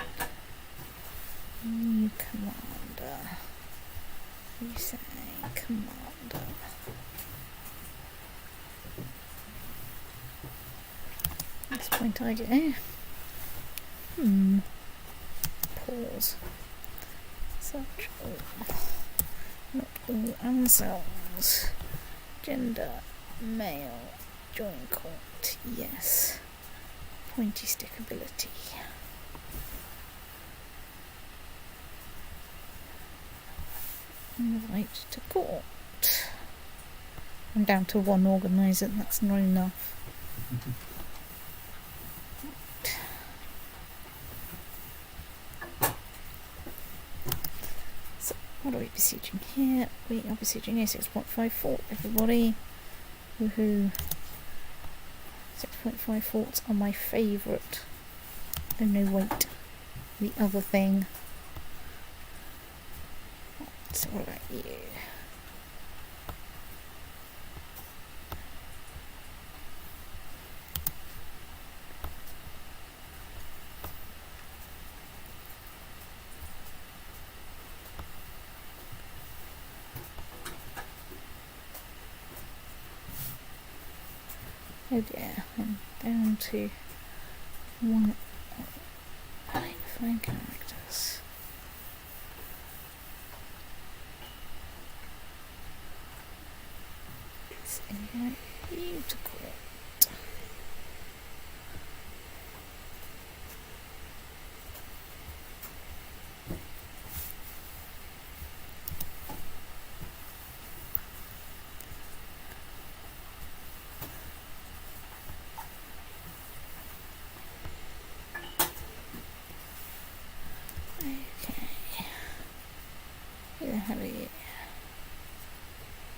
You commander. You say commander. At this point I go. Pause. Such all. Not all Anselms. Gender. Male. Join court. Yes. Pointy stick ability. Invite to court. I'm down to one organiser, that's not enough. So, what are we besieging here? We are besieging a 6.5 fort, everybody. Woohoo. 6.5 forts are my favourite. Oh no, wait. The other thing. So what about you? Oh dear, I'm down to one fine characters. It's beautiful.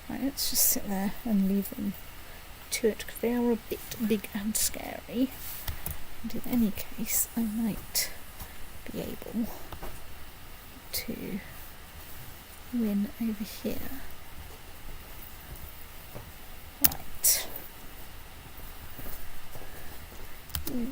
Right, let's just sit there and leave them to it because they are a bit big and scary. And in any case, I might be able to win over here. Right. Ooh.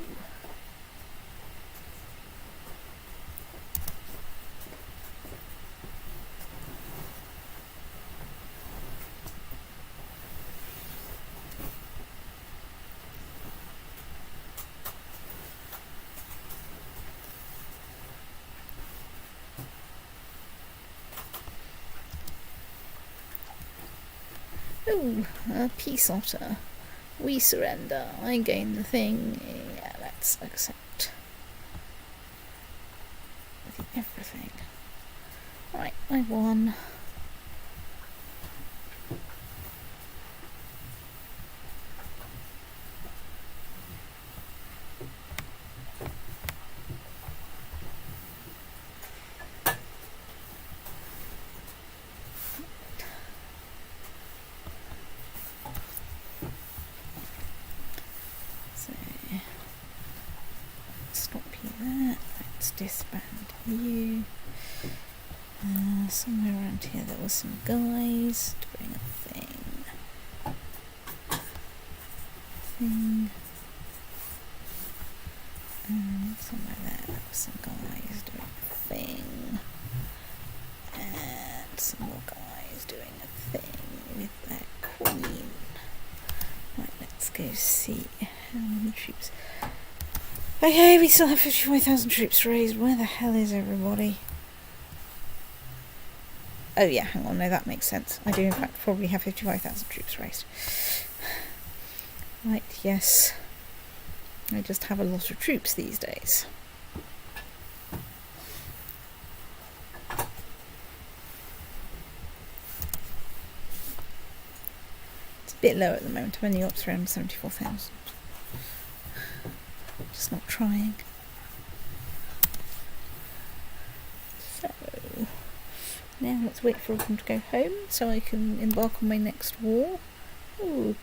Ooh, a peace otter. We surrender. I gain the thing. Yeah, let's accept everything. Right, I won. Disband you. Somewhere around here there were some guys doing a thing. And somewhere there were some guys doing a thing. And some more guys doing a thing with their queen. Right, let's go see how many troops. Okay, we still have 55,000 troops raised. Where the hell is everybody? Oh yeah, hang on, no, that makes sense. I do in fact probably have 55,000 troops raised. Right, yes. I just have a lot of troops these days. It's a bit low at the moment. I'm only up to around 74,000. Just not trying. So now let's wait for them to go home so I can embark on my next war. Ooh,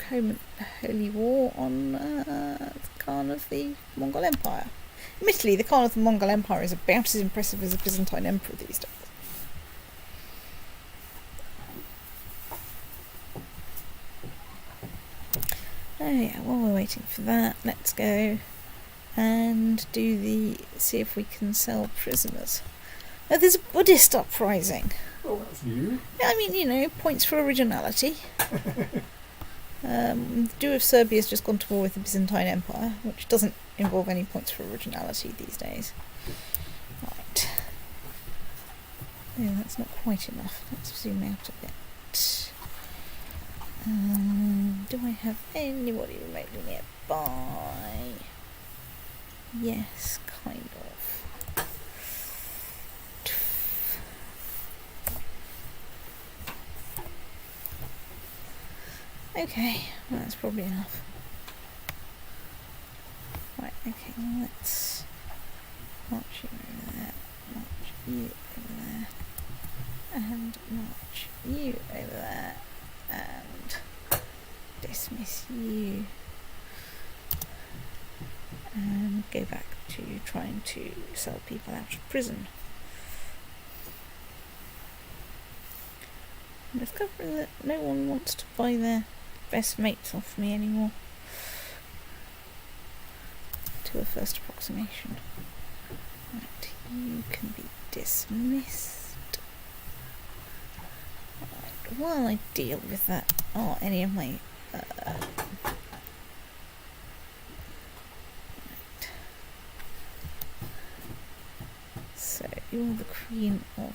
Holy War on the Khan of the Mongol Empire. Admittedly, the Khan of the Mongol Empire is about as impressive as a Byzantine emperor these days. Oh yeah, while we're waiting for that, let's go and see if we can sell prisoners. Oh, there's a Buddhist uprising. Oh, that's new. Yeah, I mean, you know, points for originality. The Jew of Serbia's just gone to war with the Byzantine Empire, which doesn't involve any points for originality these days. Right. Yeah, that's not quite enough. Let's zoom out a bit. Do I have anybody remotely nearby? Yes, kind of. Okay, well, that's probably enough. Right, okay, well, let's march you over there, march you over there, and march you over there, and dismiss you, and go back to trying to sell people out of prison. I'm discovering that no one wants to buy their best mates off me anymore. To a first approximation. Right, you can be dismissed. Right, while I deal with that, any of my right. So you're the Queen of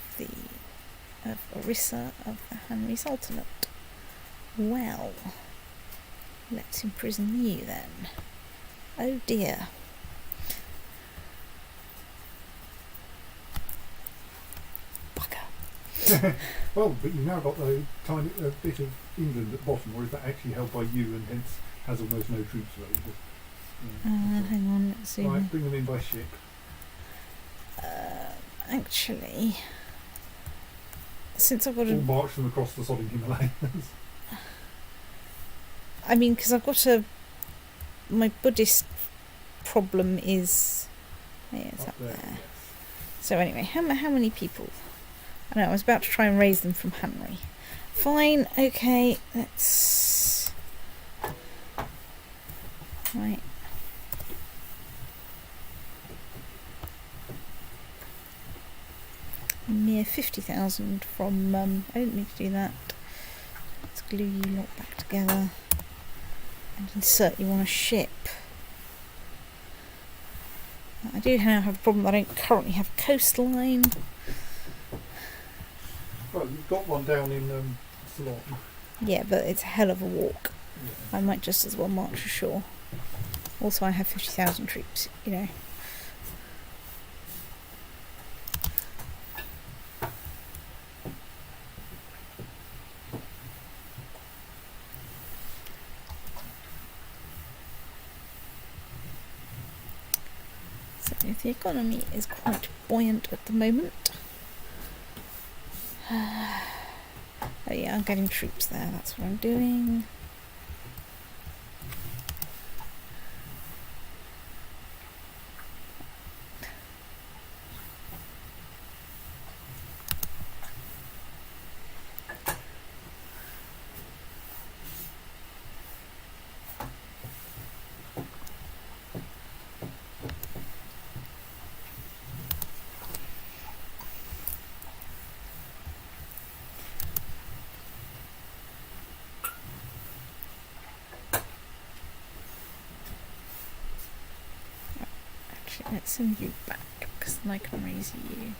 Orissa of the Hanri Sultanate. Well, let's imprison you then. Oh dear. Bugger. Well, but you've now got a tiny bit of England at the bottom, or is that actually held by you and hence has almost no troops available? Hang on, let's see. Right, bring them in by ship. Actually, since I've got Or march them across the sodding Himalayas. I mean, because I've got my Buddhist problem is... Yeah, it's up there. Yes. So anyway, how many people? I know, I was about to try and raise them from Henry. Fine, okay, let's... Right. Near 50,000 from... I didn't mean to do that. Let's glue you lot back together. And insert you on a ship. I do now have a problem that I don't currently have a coastline. Well, you've got one down in Ceylon. Yeah, but it's a hell of a walk. Yeah. I might just as well march ashore. Also, I have 50,000 troops, you know. The economy is quite buoyant at the moment. Oh yeah, I'm getting troops there, that's what I'm doing. Let's send you back, because then I can raise you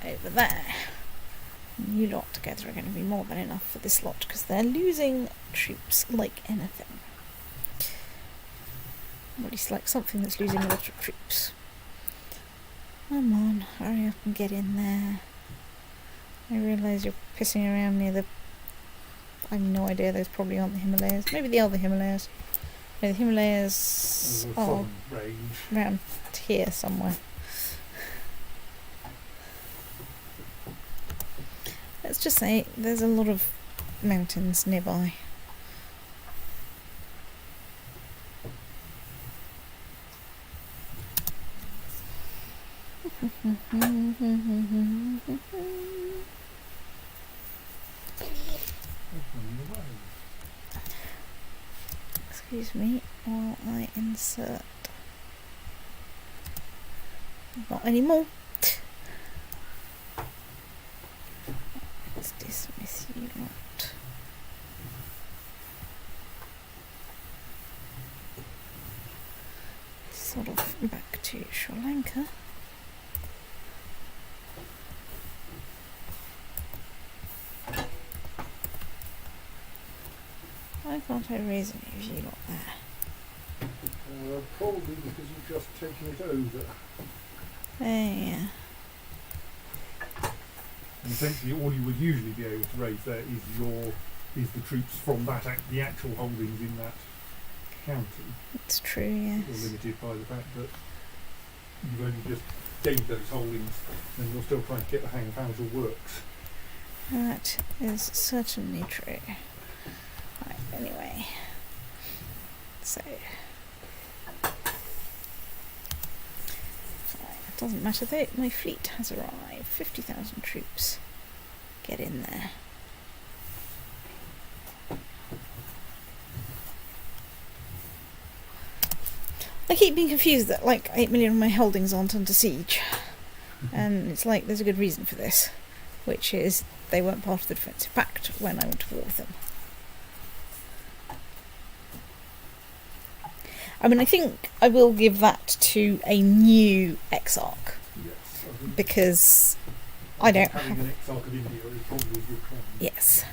over there. And you lot together are going to be more than enough for this lot, because they're losing troops like anything. Or at least like something that's losing a lot of troops. Come on, hurry up and get in there. I realise you're pissing around near the... I have no idea, those probably aren't the Himalayas. Maybe they are the Himalayas. No, the Himalayas are around here somewhere. Let's just say there's a lot of mountains nearby. Excuse me while I insert. Not anymore. Let's dismiss you lot. Sort of back to Sri Lanka. Why can't I raise any of you lot there? Probably because you've just taken it over. Yeah. And essentially, all you would usually be able to raise there is the troops from the actual holdings in that county. It's true, yes. You're limited by the fact that you've only just gained those holdings, and you're still trying to get the hang of how it all works. That is certainly true. Right, anyway. So. It doesn't matter though, my fleet has arrived. 50,000 troops. Get in there. I keep being confused that like 8 million of my holdings aren't under siege. And it's like there's a good reason for this. Which is they weren't part of the defensive pact when I went to war with them. I mean, I think I will give that to a new exarch. Yes. Because I don't have... Having an exarch of India is probably a good plan. Yes.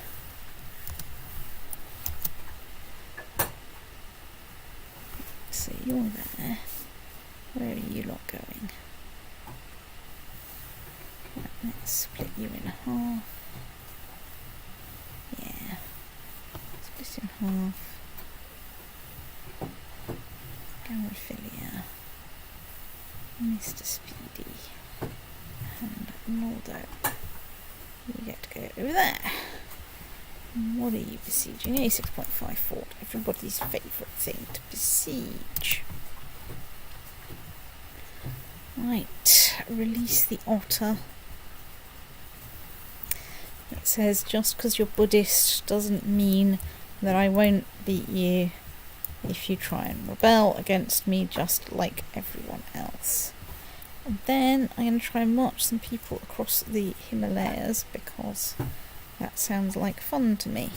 So you're there. Where are you lot going? Right, let's split you in half. Yeah. Split in half. Garaphilia, Mr. Speedy, and Naldo. You get to go over there. And what are you besieging? A 6.5 fort. Everybody's favourite thing to besiege. Right, release the otter. It says just because you're Buddhist doesn't mean that I won't beat you if you try and rebel against me just like everyone else. And then I'm going to try and march some people across the Himalayas because that sounds like fun to me.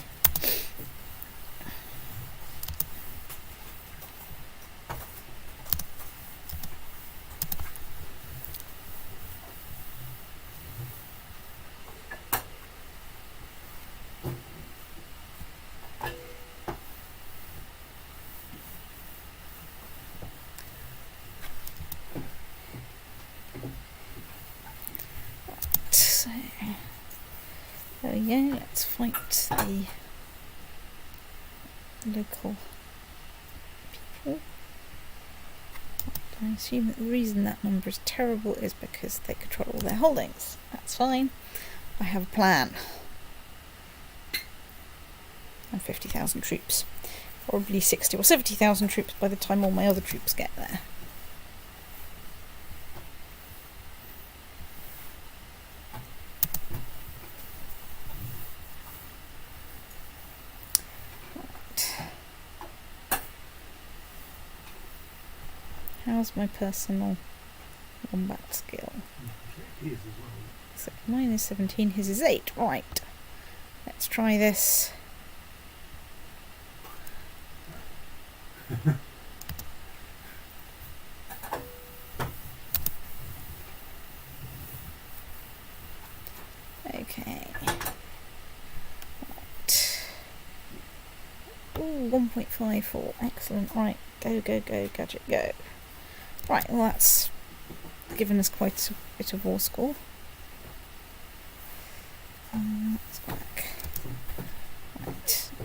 So yeah, let's fight the local people. I assume that the reason that number is terrible is because they control all their holdings. That's fine. I have a plan. And 50,000 troops. Probably 60 or 70,000 troops by the time all my other troops get there. How's my personal combat skill? It is as well. So mine is 17, his is 8. Right. Let's try this. Okay. Right. Ooh, 1.54. Excellent. Right. Go, go, go, gadget, go. Right, well that's given us quite a bit of war score. Let's go back.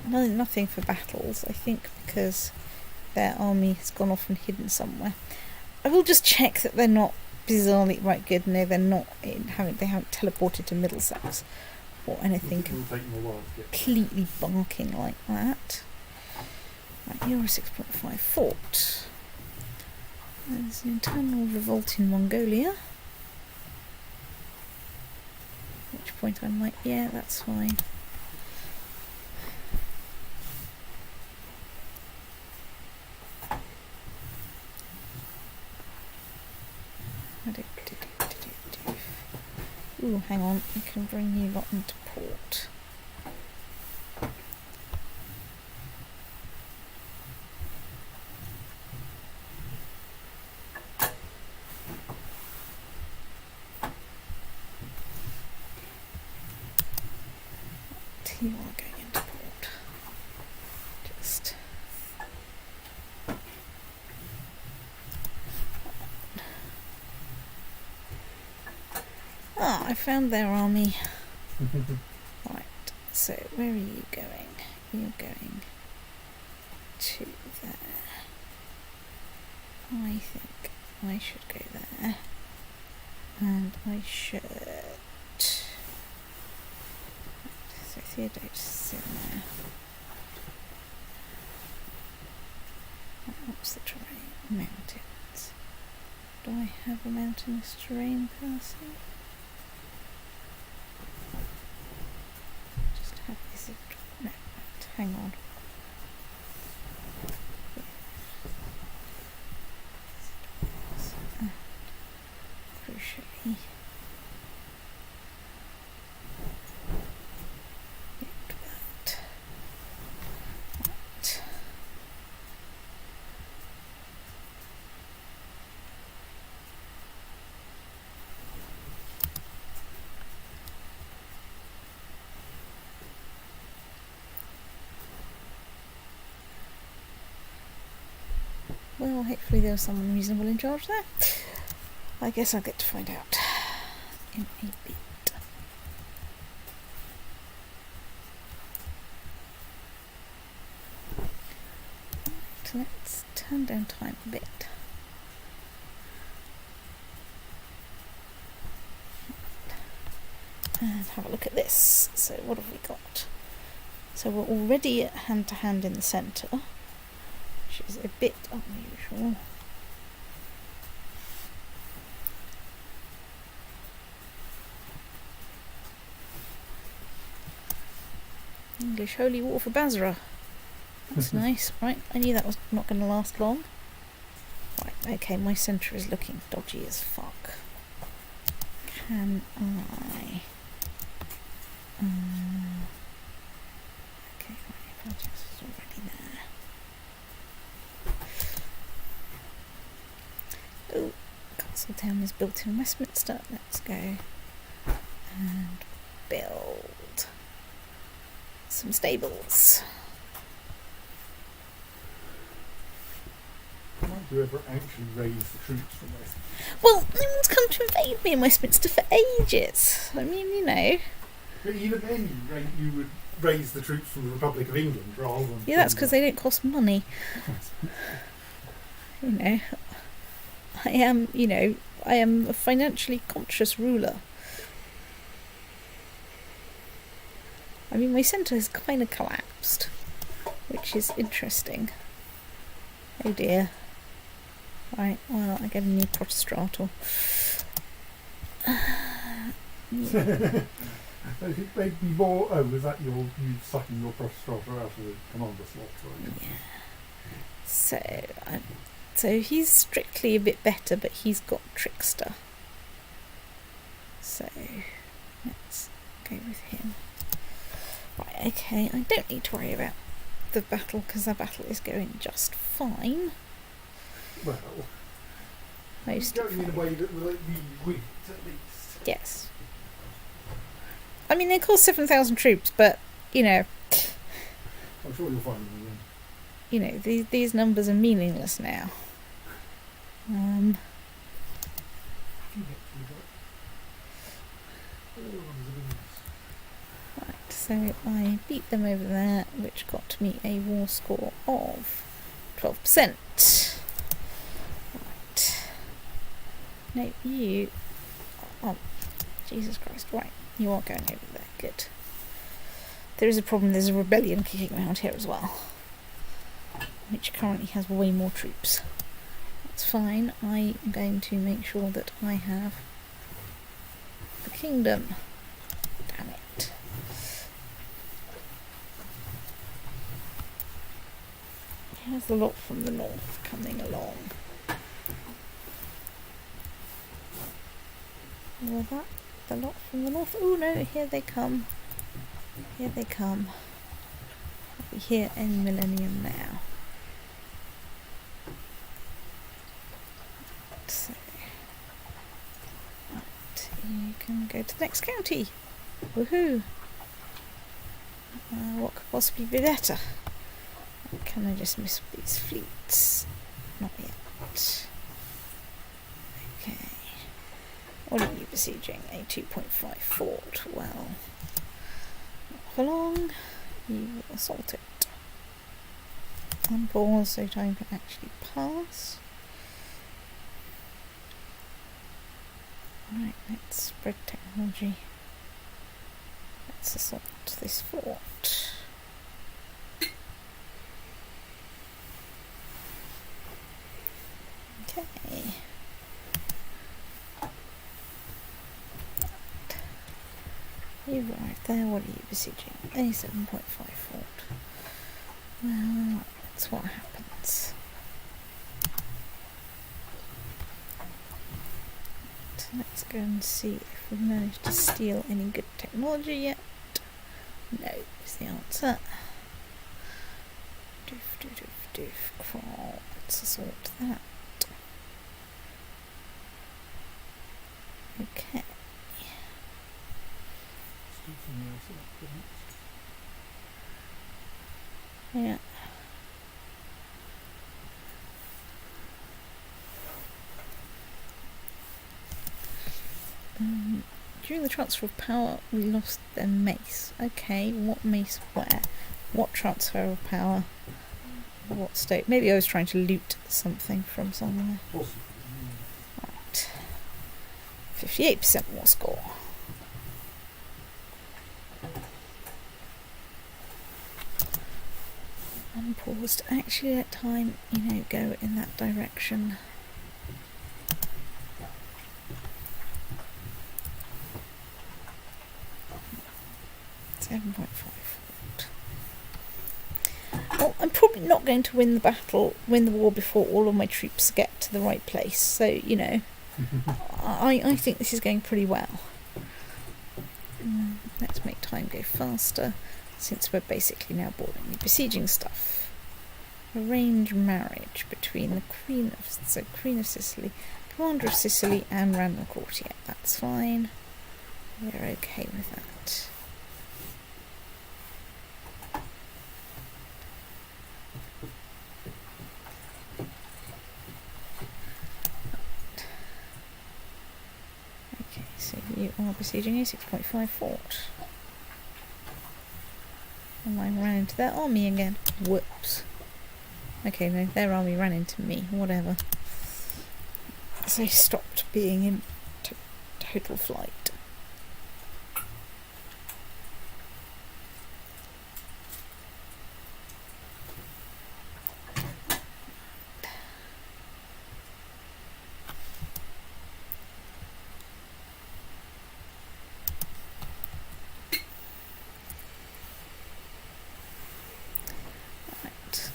Right, nothing for battles, I think, because their army has gone off and hidden somewhere. I will just check that they're not bizarrely right good. No, they're not. They haven't teleported to Middlesex or anything completely barking like that. Right, you're a 6.5 fort. There's an internal revolt in Mongolia. At which point I'm like, yeah, that's fine. hang on, I can bring you lot into port. You are going into port. Just I found their army. Right, so where are you going? You're going to there. I think I should go there. And I should... So Theodotus is in there. What's the terrain? Mountains. Do I have a mountainous terrain person? Just have this. No, right, hang on. Crucially. Well, hopefully there was someone reasonable in charge there. I guess I'll get to find out in a bit. So let's turn down time a bit. And have a look at this. So what have we got? So we're already at hand-to-hand in the centre, which is a bit unusual. English Holy War for Basra. That's nice. Right, I knew that was not going to last long. Right, okay, my centre is looking dodgy as fuck. Can I... okay, right, Fraticelli is already there. Oh, Castle Town is built in Westminster. Let's go and build some stables. Might you ever actually raise the troops from Westminster? Well, no one's come to invade me in Westminster for ages. I mean, you know. But even then, you would raise the troops from the Republic of England rather than... Yeah, that's because they don't cost money. You know, I am a financially conscious ruler. I mean, my centre has kind of collapsed, which is interesting. Oh dear. Right, well, I get a new Protestrator. It made me more... Oh, was that you sucking your Protestrator out of the commander slot? Right? Yeah. So he's strictly a bit better, but he's got Trickster. So let's go with him. Right, okay, I don't need to worry about the battle because the battle is going just fine. Well, Most going in a way that will let me win it, at least. Yes. I mean, they cost 7,000 troops, but, you know... I'm sure you'll find them again. You know, these numbers are meaningless now. Right, so I beat them over there, which got me a war score of 12%. Right. No, you... Oh, Jesus Christ. Right, you are going over there. Good. There is a problem. There's a rebellion kicking around here as well, which currently has way more troops. That's fine. I'm going to make sure that I have the kingdom. Damn it. Here's the lot from the north coming along. Well, that the lot from the north. Oh no, here they come. Here they come. I'll be here in Millennium now. So, right, you can go to the next county. Woohoo! What could possibly be better? Can I just miss these fleets? Not yet. Okay. What are you besieging? A 2.5 fort. Well, not for long. You assault it. Unpause so time can actually pass. Right, let's spread technology. Let's assault this fort. Okay. You arrived there, what are you besieging? A 7.5 fort. Well, that's what happens. So let's go and see if we've managed to steal any good technology yet. No, is the answer. Doof, doof, doof, doof, crawl. Let's assault that. Okay. Yeah. During the transfer of power, we lost their mace. Okay, what mace where? What transfer of power? What state? Maybe I was trying to loot something from somewhere. Right. 58% more score. Unpaused. Actually, let time, go in that direction. Well, I'm probably not going to win the war before all of my troops get to the right place. So, I think this is going pretty well. Let's make time go faster, since we're basically now boarding the besieging stuff. Arrange marriage between the Queen of Sicily, Commander of Sicily, and Random Courtier. That's fine. We're okay with that. Okay, so you are besieging a 6.5 fort. And I ran into their army again. Whoops. Okay, no, their army ran into me. Whatever. So I stopped being in total flight.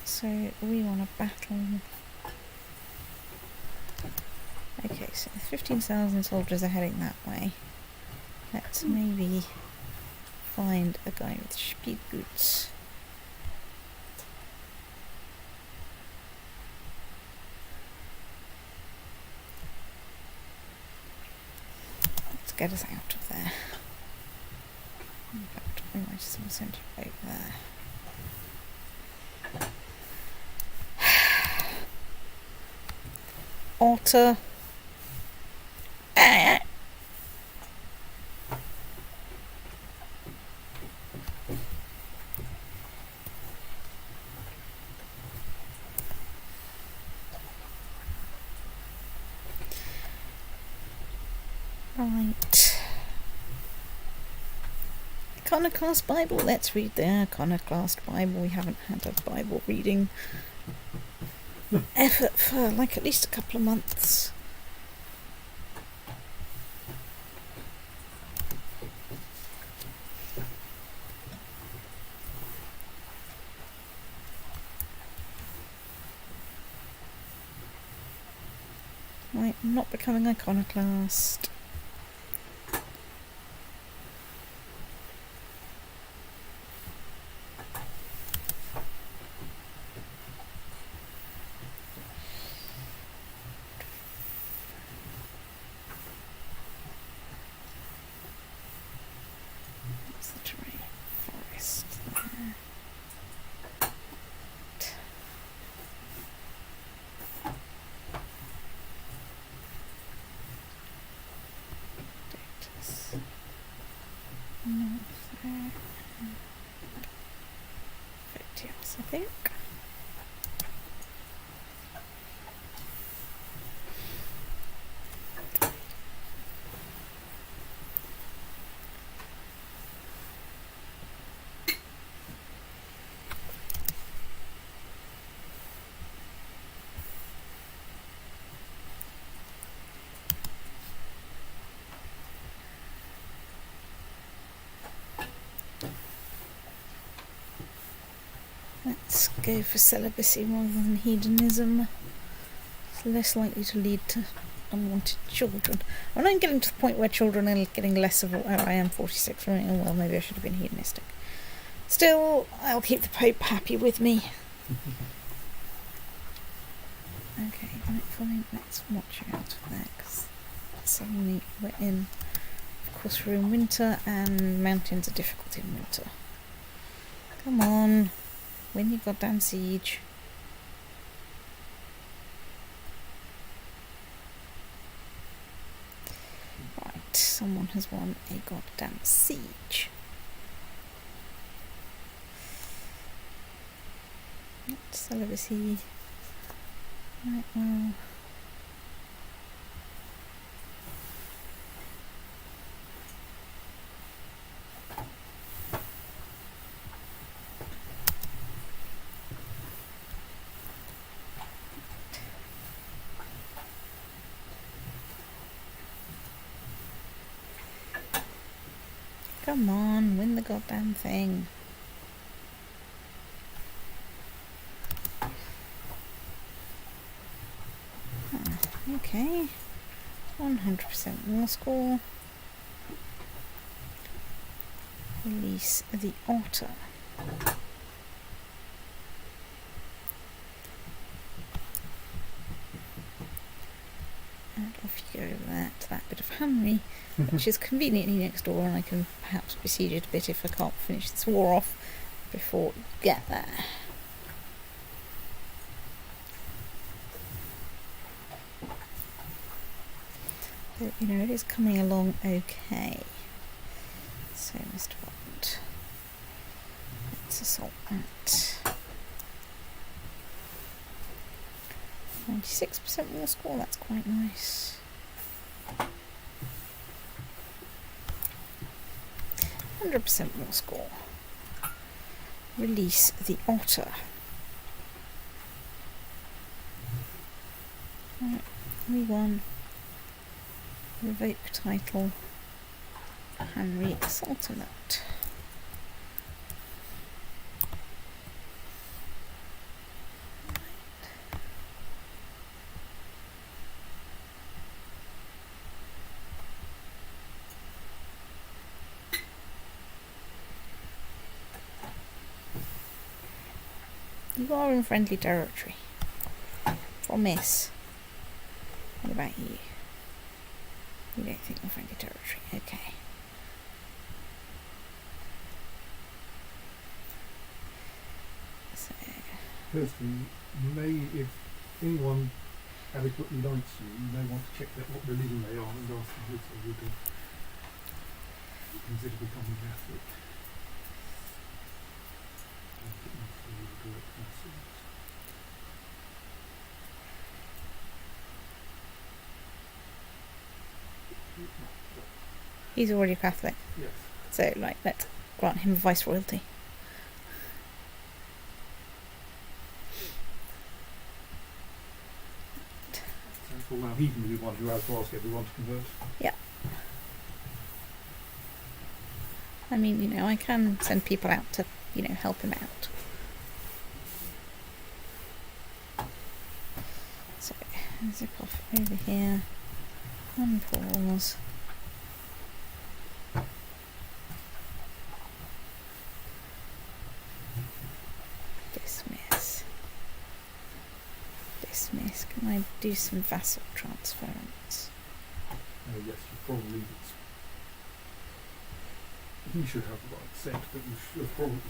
So we want to battle. Okay, so 15,000 soldiers are heading that way. Let's maybe find a guy with speed boots. Let's get us out of there. In fact, we might just send you over there. Otter. Right. Iconoclast Bible. Let's read the Iconoclast Bible. We haven't had a Bible reading effort for like at least a couple of months. Right, I'm not becoming iconoclast. the terrain? Forest there. Datus. North there. Fraticelli, I think. Let's go for celibacy rather than hedonism. It's less likely to lead to unwanted children. When I'm getting to the point where children are getting less of what I am 46, right? Oh well, maybe I should have been hedonistic. Still, I'll keep the Pope happy with me. Okay, fine, let's watch out for that, because suddenly we're in, of course we're in winter, and mountains are difficult in winter. Come on. Win your goddamn siege. Right, someone has won a goddamn siege. Celibacy. Right, well. Come on, win the goddamn thing. Okay. 100% war score. Release the otter. And off you go to that bit of Henry, which is conveniently next door, and I can perhaps besiege it a bit if I can't finish this war off before you get there. But, you know, it is coming along okay. So, Mr. Bond, let's assault that. 96% war score, that's quite nice. 100% war score. Release the otter. Right, we won. Revoke title. Henry Sultanate. You are in friendly territory. Promise. What about you? You don't think you're friendly territory? Okay. So. Personally, if anyone adequately likes you, you may want to check that what religion they are and ask them if they would consider becoming Catholic. He's already Catholic. Yes. So, like, let's grant him viceroyalty. Well, now he can be one who has to ask everyone to convert. Yeah. I mean, you know, I can send people out to, you know, help him out. So, zip off over here. Unpause. Dismiss. Dismiss. Can I do some vassal transference? Yes, you probably he should have the right set, but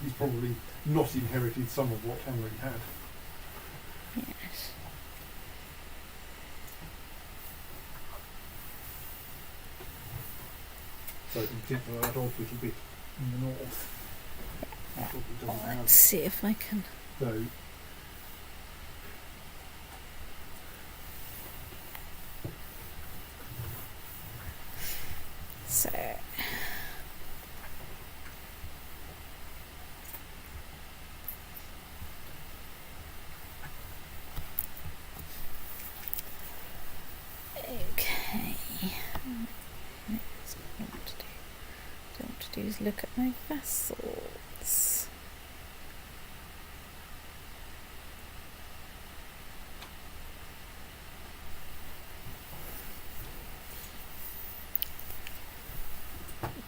he's probably not inherited some of what Henry had. Yes. So in particular that odd little bit in the north. Let's see if I can. So okay. Next, what I want to do. What I want to do is look at my vassals.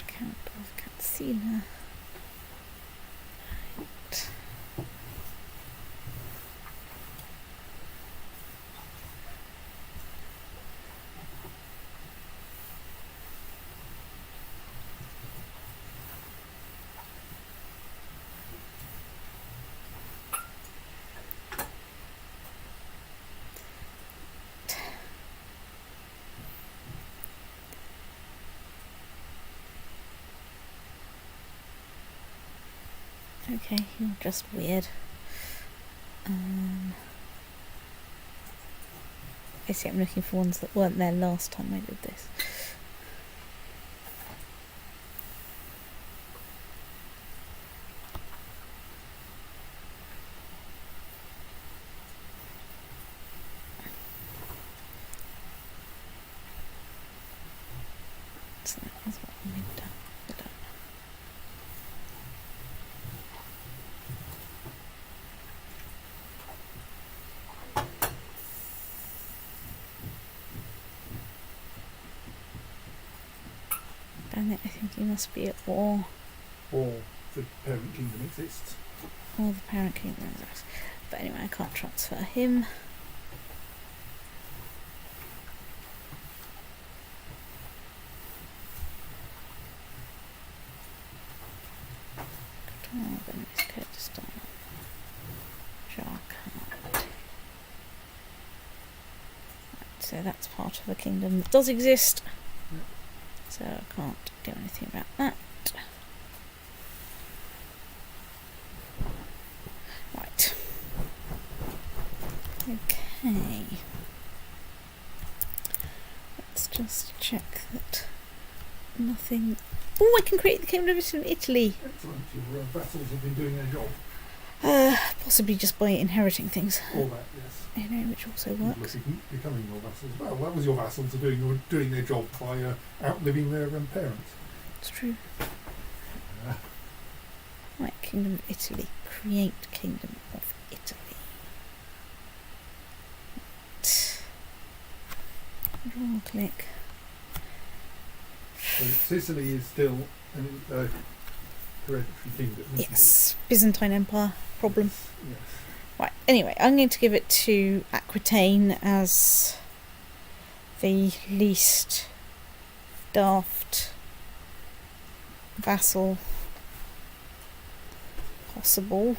Count of Catsina. Right. Okay, you're just weird. Basically, I'm looking for ones that weren't there last time I did this. So that was what we've done. Damn it, I think he must be at war. or the parent kingdom exists. Or the parent kingdom exists. But anyway, I can't transfer him. Normandy, Kurdistan, Jharkhand. Right, so that's part of a kingdom that does exist. Yep. So I can't do anything about that. Right. Okay. Let's just check that nothing. Oh, I can create the kingdom of Italy. Excellent. Your vassals have been doing their job. Possibly just by inheriting things. All that, yes. You know, which also works. Becoming your vassals. Well, that was your vassals are doing their job by outliving their parents. It's true. Right, Kingdom of Italy. Create Kingdom of Italy. Draw click. So Sicily is still a hereditary kingdom. Isn't Yes, Byzantine Empire problem. It? Yes. Right, anyway, I'm going to give it to Aquitaine as the least daft vassal possible.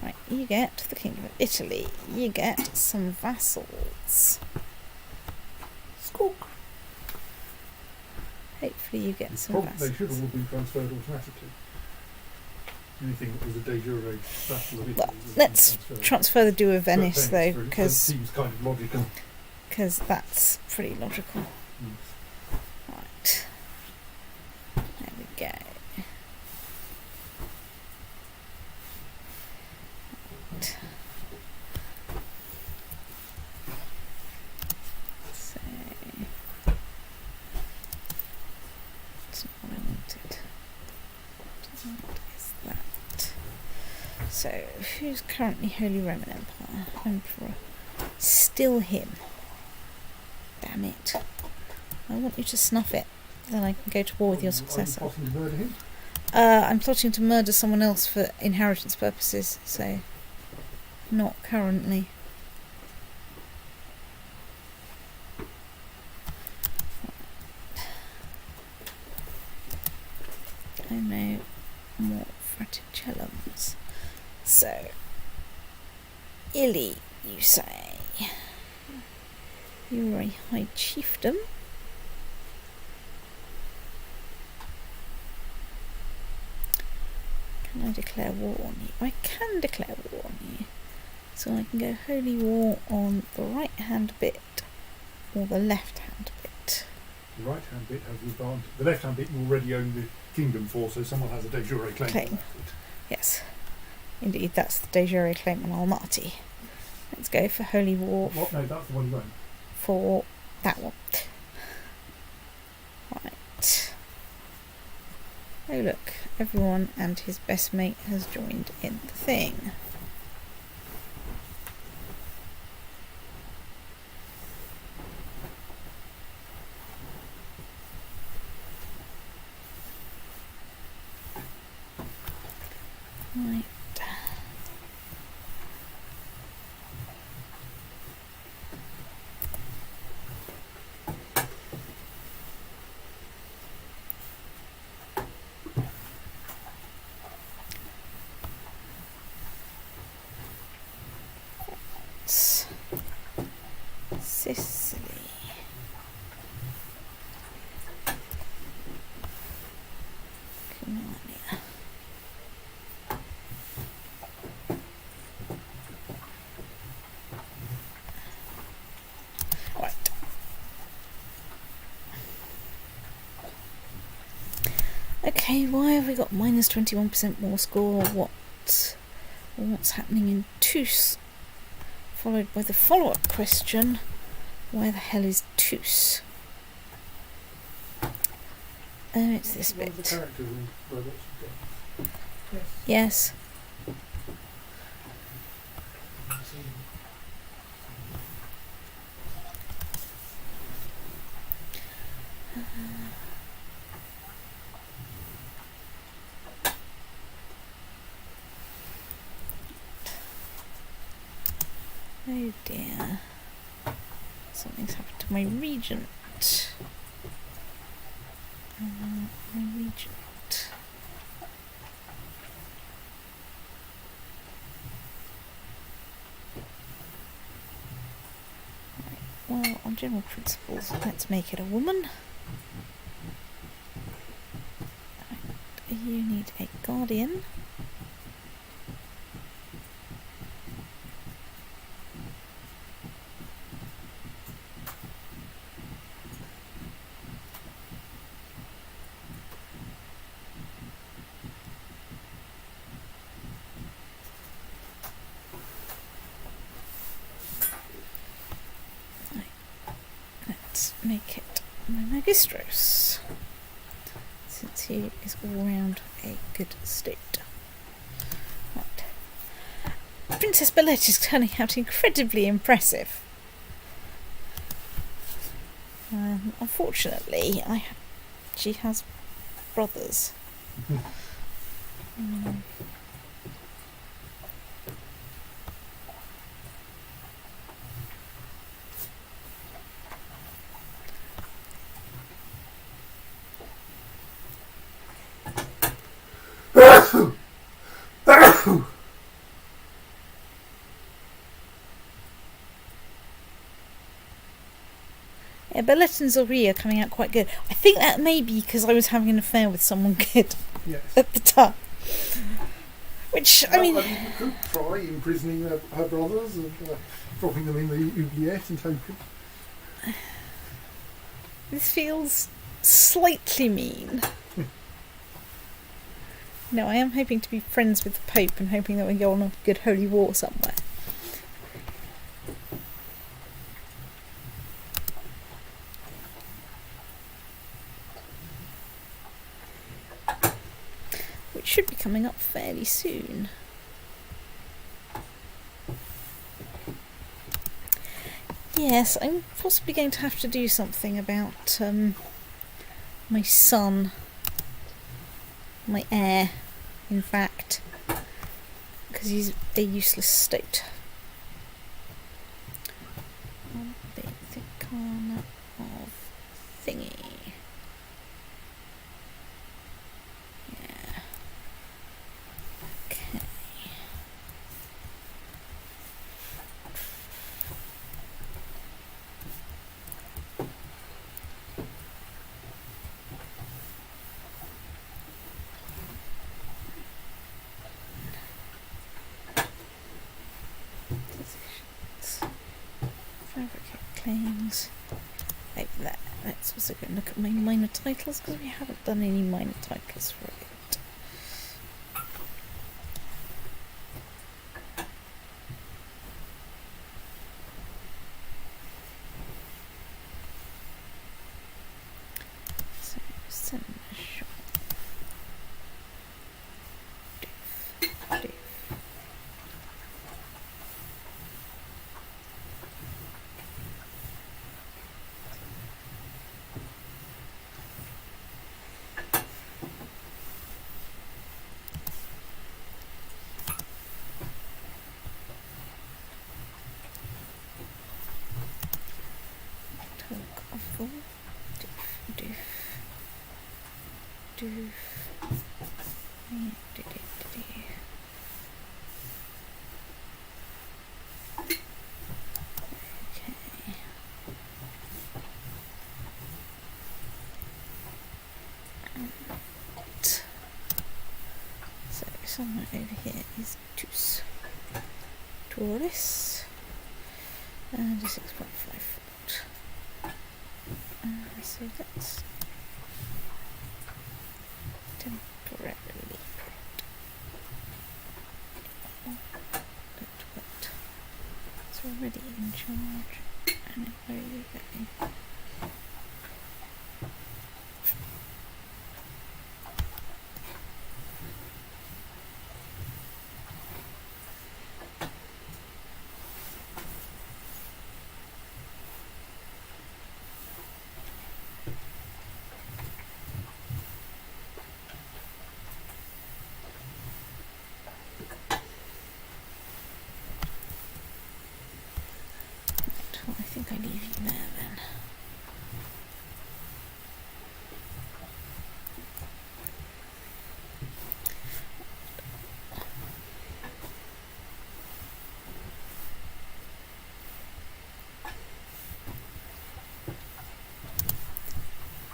Right, you get the Kingdom of Italy. You get some vassals. Squawk. Hopefully you get some vassals. They should all have been transferred automatically. Anything that was a de jure vassal of Italy. Well, let's transfer the Duo of Venice though, because seems kind of logical. That's pretty logical. Yes. Right. There we go. Right. So that's not what I wanted. What is that? So who's currently Holy Roman Empire? Emperor. Still him. Damn it. I want you to snuff it. Then I can go to war with your successor. Are you plotting to murder him? I'm plotting to murder someone else for inheritance purposes, so not currently. no more Fraticellums. So, Illy, you say? You're a high chiefdom. Can I declare war on you? I can declare war on you. So I can go holy war on the right hand bit or the left hand bit. The right hand bit has the advantage. The left hand bit you already own the kingdom for, so someone has a de jure claim. On that bit. Yes. Indeed, that's the de jure claim on Almaty. Let's go for holy war. What? No, that's the one you own. For that one. Right. Oh look, everyone and his best mate has joined in the thing. Right. Sicily. Campania. Right. Okay, why have we got minus 21% more score? What's happening in Tus? Followed by the follow-up question, where the hell is Tus? Oh, it's this One of the bit. characters in Robots of Death. Yes. Oh dear. Something's happened to my regent. My regent. Well, on general principles, let's make it a woman. You need a guardian. Let's make it my magistros, since he is all round a good state. Right. Princess Belette is turning out incredibly impressive. Unfortunately, she has brothers. Yeah, Belette and Zori are coming out quite good. I think that may be because I was having an affair with someone good at the time. Which, I mean... you could try imprisoning her brothers and dropping them in the oubliette and hoping. This feels slightly mean. No, I am hoping to be friends with the Pope and hoping that we go on a good holy war somewhere. Which should be coming up fairly soon. Yes, I'm possibly going to have to do something about my son. My heir, in fact, because he's a useless stoat. The corner of thingy. Yeah. claims. Over there. Let's also go and look at my minor titles, because we haven't done any minor titles for it. So, cinema shop. Doof. Talk of all. Doof. Doof. Yeah, do. Okay. So somewhere over here is Tus. Taurus. And a 6.5 foot. So that's temporarily but it's already in charge. And where are you going? Well, I think I leave you there then.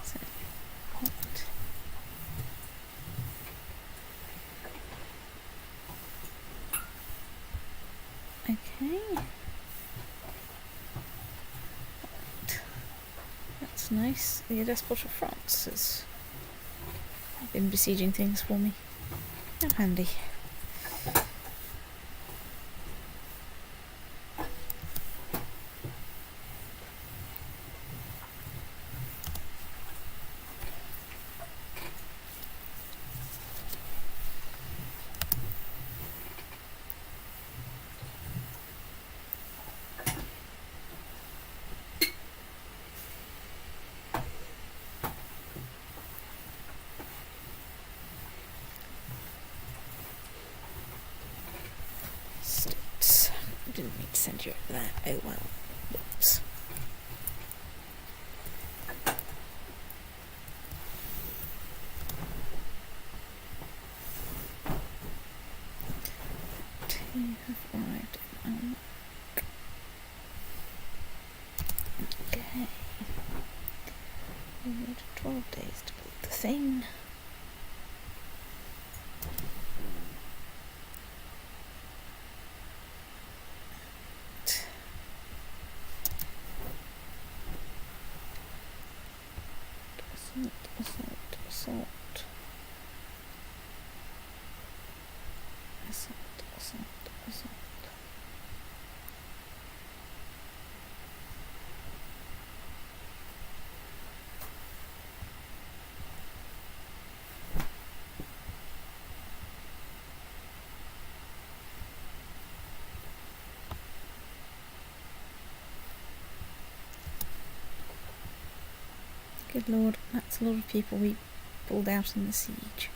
So, what? Okay. That's nice. The Despot of France has been besieging things for me. How handy. States. Didn't mean to send you over there. Oh well. Whoops. You have arrived in Okay. We need 12 days to build the thing. Assault. Good lord, that's a lot of people we pulled out in the siege.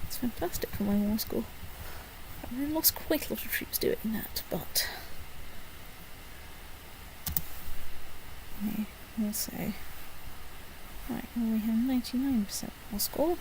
It's fantastic for my war score. I lost quite a lot of troops doing that, but also right, well we have 99% war score.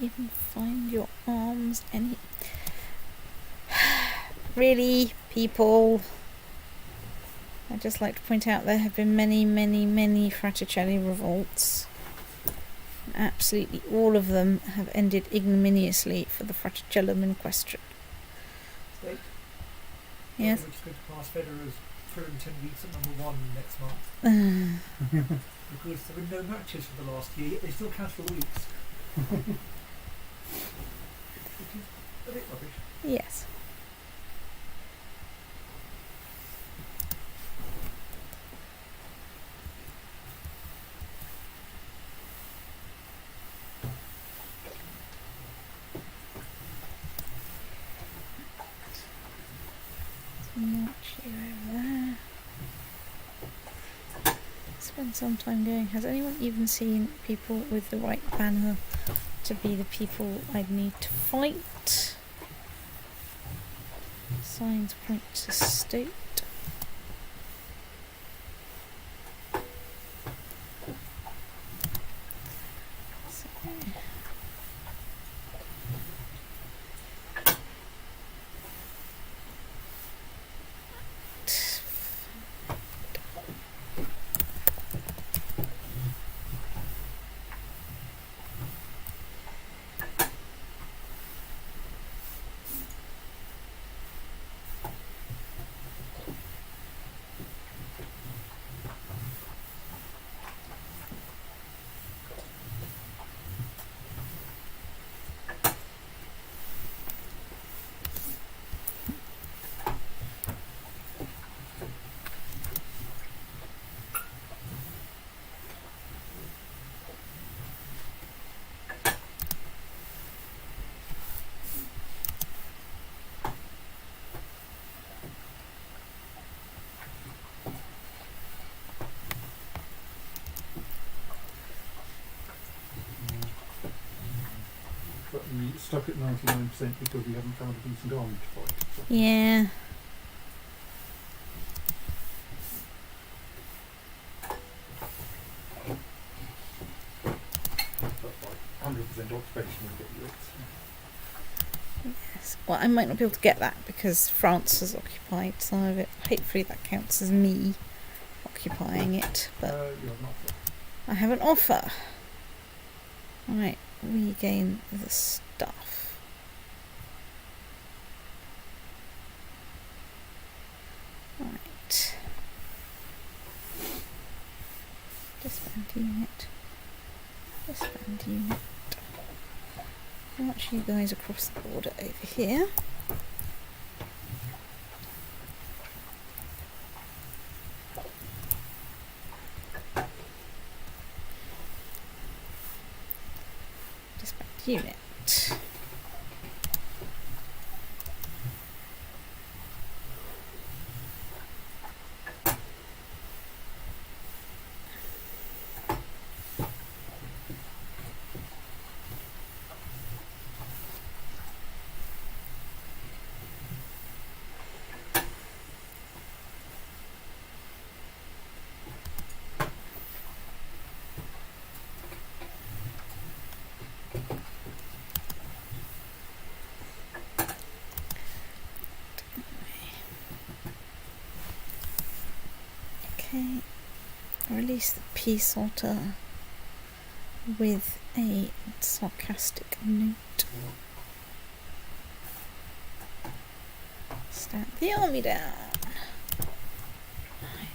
even find your arms any... Really, people? I'd just like to point out there have been many, many, many Fraticelli revolts. Absolutely all of them have ended ignominiously for the Fraticellum in question. State. Yes? We're just going to pass Federer's 310 weeks at number 1 next month. Because there have been no matches for the last year, yet they still count for the weeks. Which is a bit rubbish. Yes. March you over there. Spend some time going. Has anyone even seen people with the right banner to be the people I'd need to fight? Signs point to state. But you're stuck at 99% because you haven't found a decent army to fight. So. Yeah. But like 100% occupation will get you it. Yes. Well, I might not be able to get that because France has occupied some of it. Hopefully that counts as me occupying it. But You have an offer. I have an offer. Right, regain the stuff. Right. Disband unit. Disband unit. March you guys across the border over here. Disband unit. Okay, release the peace altar with a sarcastic note. Stamp the army down. Right.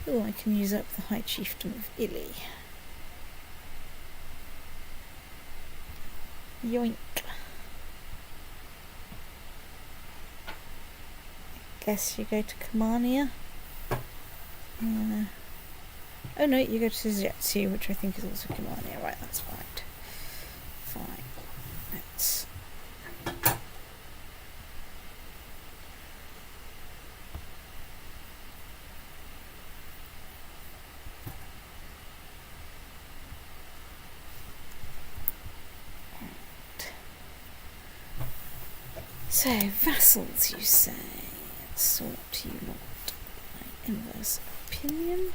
Oh, I can use up the High Chieftain of Illy. Yoink. Guess you go to Kamania. Oh no, you go to Zetsu, which I think is also Kamania. Right, that's fine. Fine. Let's... So, vassals, you say. Sort you lot. Inverse opinion.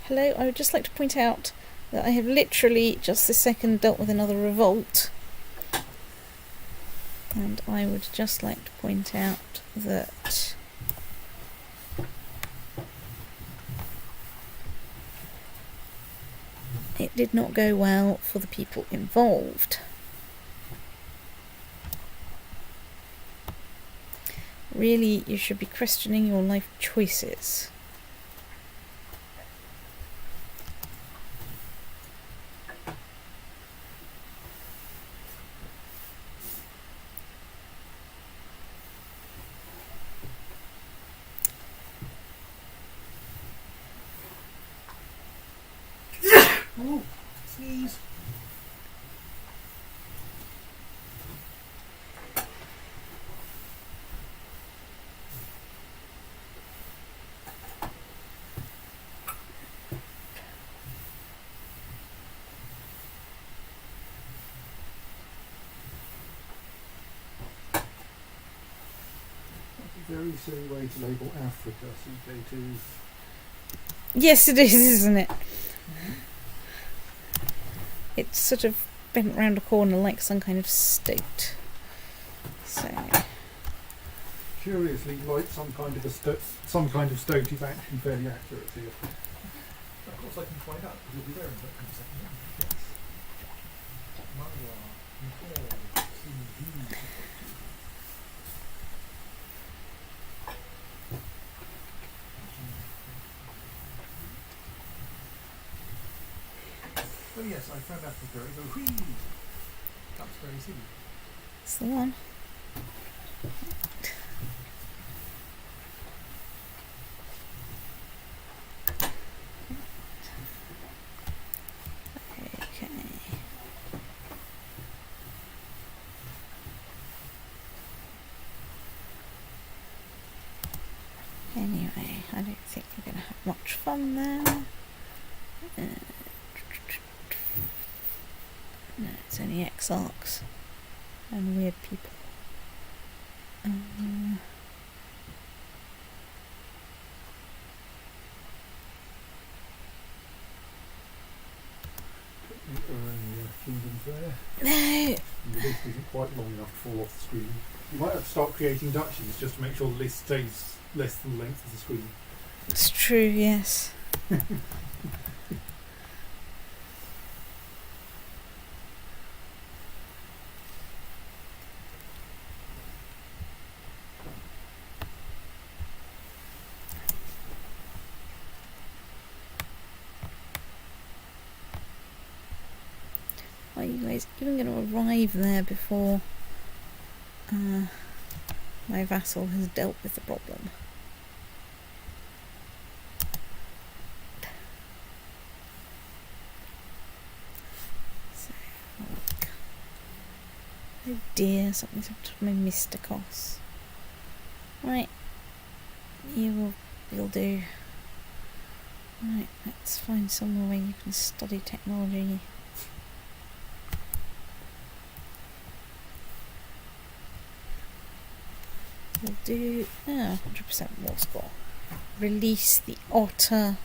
Hello, I would just like to point out that I have literally just this second dealt with another revolt. And I would just like to point out that it did not go well for the people involved. Really, you should be questioning your life choices. Oh, sneeze. That's a very silly way to label Africa, CK2. Yes, it is, isn't it? It's sort of bent round a corner like some kind of state. So, Curiously, like some kind of stoat is actually fairly accurate here. Of course, I can find out because you'll be there in a second. Yes. Marwa, Nicole, CB. Oh yes, I found Africa. I go, whee! That's very silly. it's the one. Okay. Anyway, I don't think we're going to have much fun there. No, it's only exarchs and weird people. Kingdoms there. No! The list isn't quite long enough to fall off the screen. You might have to start creating duchies just to make sure the list stays less than the length of the screen. It's true, yes. Are you guys even going to arrive there before my vassal has dealt with the problem? So, look. Oh dear, something's happened to my Mysticos. Right, you'll do. Right, let's find somewhere where you can study technology. We'll do 100% war score. Release the otter.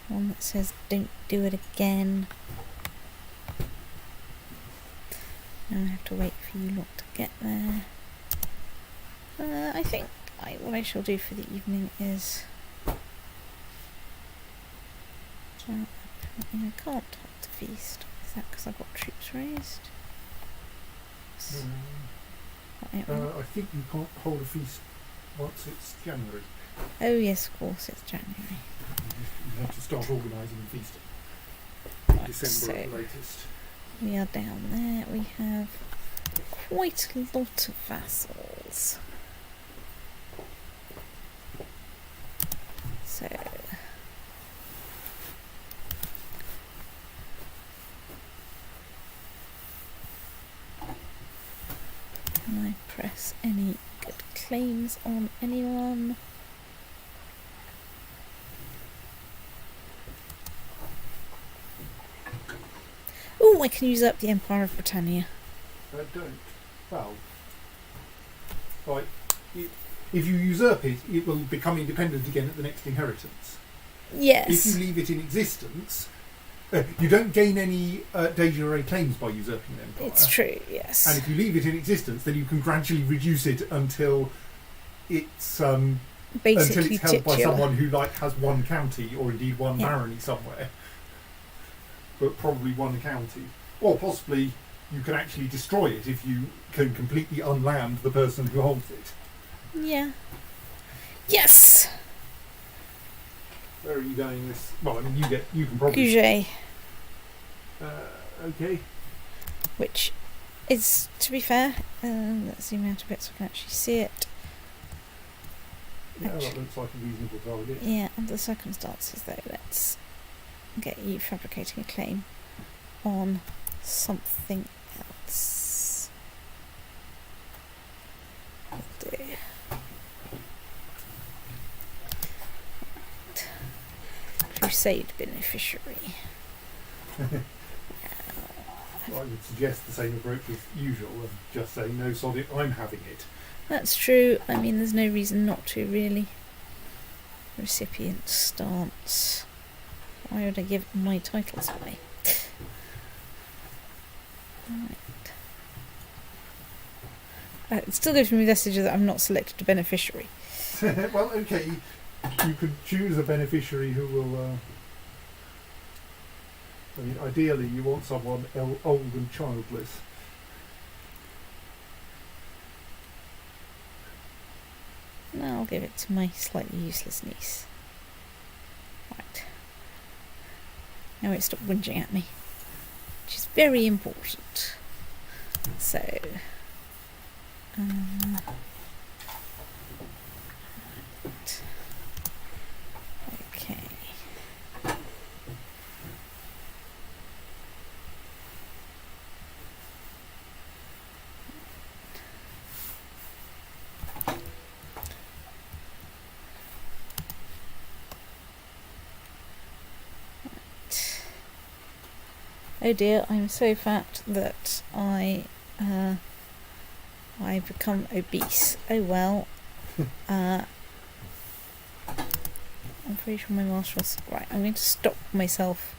One that says don't do it again. Now I have to wait for you lot to get there. I think what I shall do for the evening is apparently I can't hold the feast. Is that because I've got troops raised? I think you can't hold a feast once it's January. Oh yes, of course, it's January. You have to start organising the feasting. Right, December at so the latest. we are down there. We have quite a lot of vassals. So can I press any good claims on anyone? Oh, I can use up the Empire of Britannia. don't. Well, like, if you usurp it, it will become independent again at the next inheritance. Yes. If you leave it in existence, you don't gain any de jure claims by usurping the empire. It's true, yes. And if you leave it in existence, then you can gradually reduce it until it's held by someone who has one county or indeed one barony somewhere, but probably one county, or possibly you can actually destroy it if you can completely unland the person who holds it. Yeah. Yes. Where are you going this? Well, I mean, you can probably. Gouget. Okay. Which is, to be fair, let's zoom out a bit so I can actually see it. Yeah, that looks like a reasonable target. Yeah, under the circumstances though, let's get you fabricating a claim on something else. I'll do. Crusade beneficiary. Well, I would suggest the same approach as usual and just say, no, sod it, I'm having it. That's true. I mean, there's no reason not to, really. Recipient stance. Why would I give my titles away? Right. It still gives me a message that I'm not selected a beneficiary. Well, okay. You could choose a beneficiary who will... I mean, ideally, you want someone old and childless. No, I'll give it to my slightly useless niece. Right. Now it stopped whinging at me, which is very important. So, right. Okay. Oh dear, I'm so fat that I become obese. Oh well. I'm pretty sure my marshal's... Right, I'm going to stop myself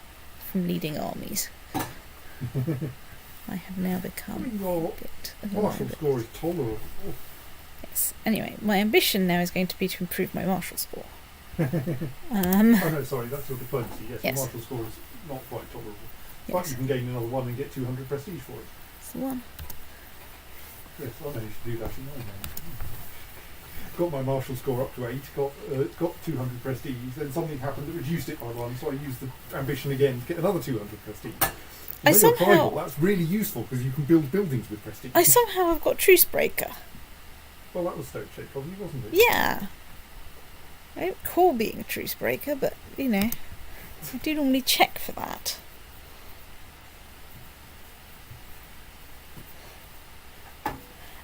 from leading armies. I have now become your a bit of a martial rabbit. score is tolerable. Yes. Anyway, my ambition now is going to be to improve my martial score. Oh no, sorry, that's your diplomacy. Yes, Yes. your martial score is not quite tolerable. But Yes, you can gain another one and get 200 prestige for it. that's the one. Yes, I managed to do that in my game. Got my martial score up to 8, got 200 prestige, then something happened that reduced it by 1, so I used the ambition again to get another 200 prestige. I When you're somehow- tribal, that's really useful because you can build buildings with prestige. I somehow have got Truce Breaker. Well, that was Stoke Shape, probably, wasn't it? Yeah. I don't recall being a Truce Breaker, but, you know, I do normally check for that.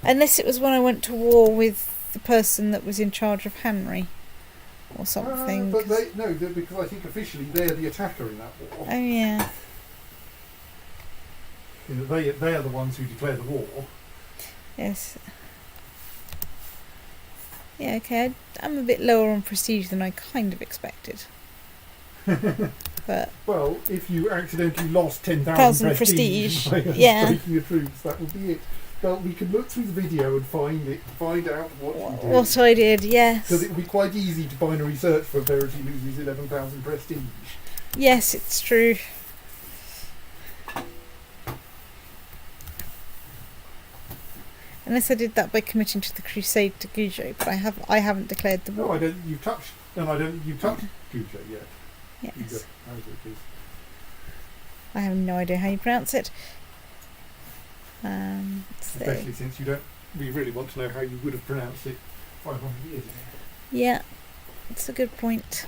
Unless it was when I went to war with the person that was in charge of Henry or something. But because I think officially they're the attacker in that war. Oh yeah. You know, they are the ones who declare the war. Yes. Yeah, okay. I'm a bit lower on prestige than I kind of expected. But Well, if you accidentally lost 10,000 10,000 prestige by yeah. breaking your troops, that would be it. Well, we can look through the video and find out what you did. what I did, yes. Because it would be quite easy to binary search for Verity loses 11,000 prestige. Yes, it's true. Unless I did that by committing to the crusade to Goujo, but I haven't declared the No, war. I don't. You've touched. No, I don't. You've touched Goujo yet. Yes. How's it is? I have no idea how you pronounce it. So, Especially since you don't. We really want to know how you would have pronounced it 500 years ago. yeah, it's a good point.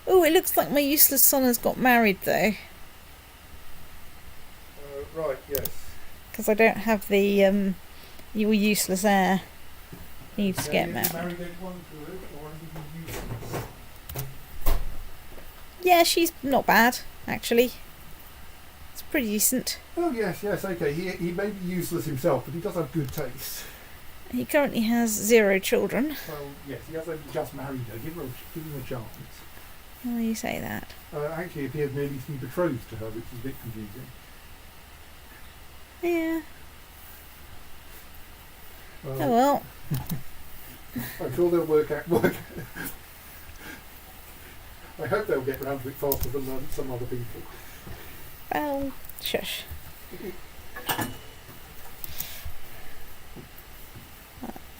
Oh, it looks like my useless son has got married though, Right. Yes. because I don't have the your useless heir needs to get married. Married anyone good or anything useless? Yeah, she's not bad actually. It's pretty decent. Oh yes, okay. He may be useless himself, but he does have good taste. He currently has 0 children. Well, yes, he has only just married her. Give him a chance. Well, you say that. Actually, it appeared merely to be betrothed to her, which is a bit confusing. Yeah. Oh well. I'm sure they'll work out. I hope they'll get round to it faster than some other people. Well, shush.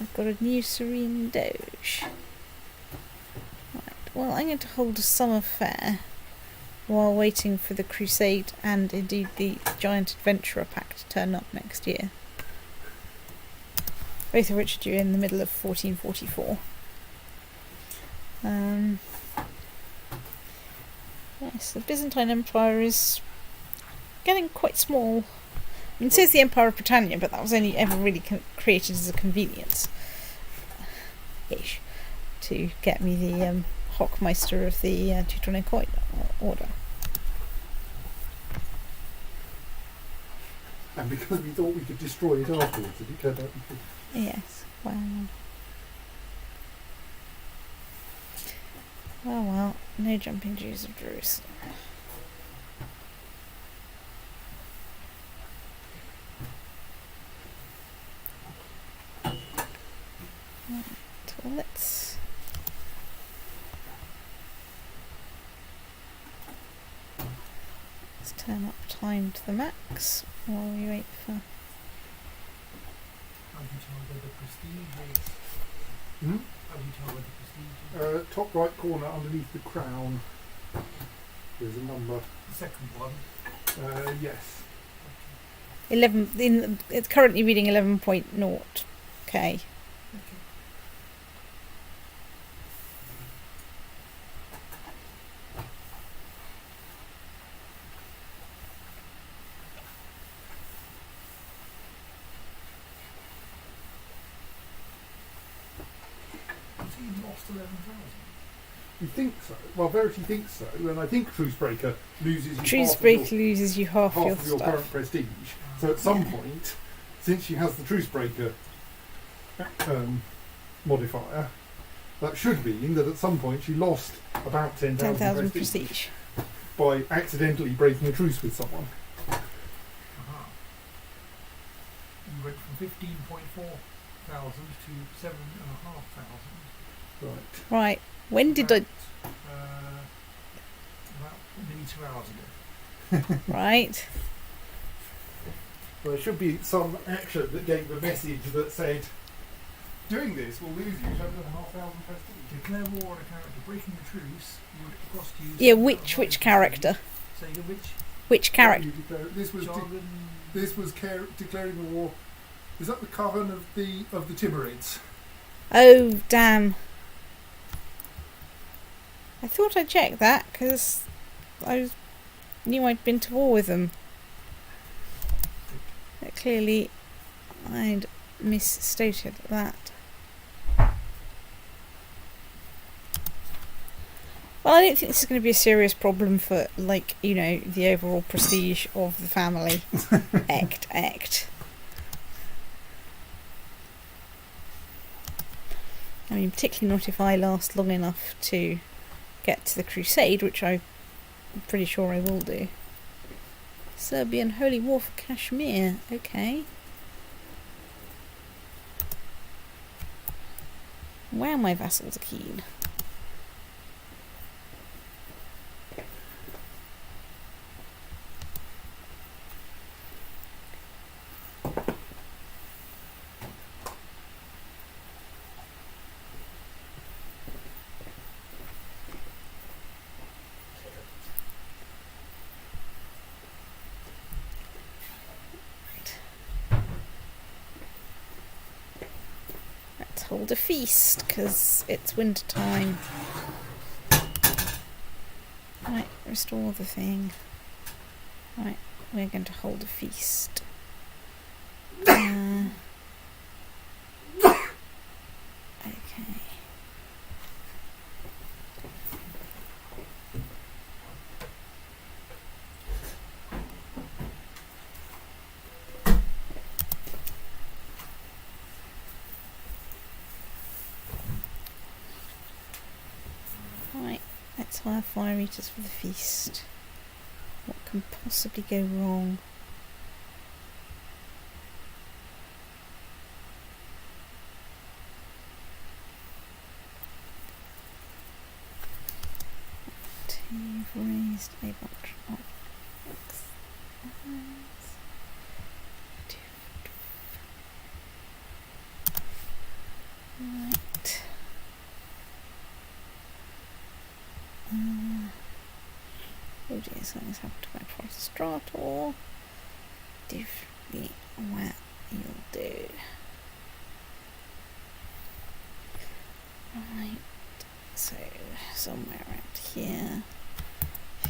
I've got a new Serene Doge. Right, well, I'm going to hold a summer fair while waiting for the Crusade and indeed the Giant Adventurer pack to turn up next year. Both of which are due in the middle of 1444. Yes, the Byzantine Empire is getting quite small. I mean, so is the Empire of Britannia, but that was only ever really created as a convenience-ish to get me the Hockmeister of the Teutonic Order. And because we thought we could destroy it afterwards, it turned out we could. Yes, well, no jumping Jews of Jerusalem. Right, well, let's turn up time to the max while we wait for... Top right corner underneath the crown. There's a number. The second one. Yes. 11. It's currently reading 11.0. Okay. You think so? Well, Verity thinks so, and I think Trucebreaker loses loses you half your of your stuff. current prestige. So at some point, since she has the Trucebreaker modifier, that should mean that at some point she lost about 10,000 prestige by accidentally breaking a truce with someone. You went from 15.4 thousand to 7,500. Right. When did about nearly 2 hours ago. Right. Well, there should be some action that gave a message that said, doing this will lose you 7,500 prestige. Declare war on a character. Breaking the truce would cost you... Yeah, which character? So Which character? This was declaring a war. Is that the Coven of the Timurids? Oh, damn. I thought I checked that because I knew I'd been to war with them. But clearly I'd misstated that. Well, I don't think this is going to be a serious problem for, like, you know, the overall prestige of the family. Act. I mean, particularly not if I last long enough to get to the Crusade, which I'm pretty sure I will do. Serbian Holy War for Kashmir. Okay. Wow, my vassals are keen. Hold a feast because it's winter time. Right, restore the thing. Right, we're going to hold a feast. Okay. Let's hire fire eaters for the feast. What can possibly go wrong? You've raised a bunch of X. Right. Oh dear, something's happened to my Fraticelli. Differently, well, you'll do. Right, so somewhere around here.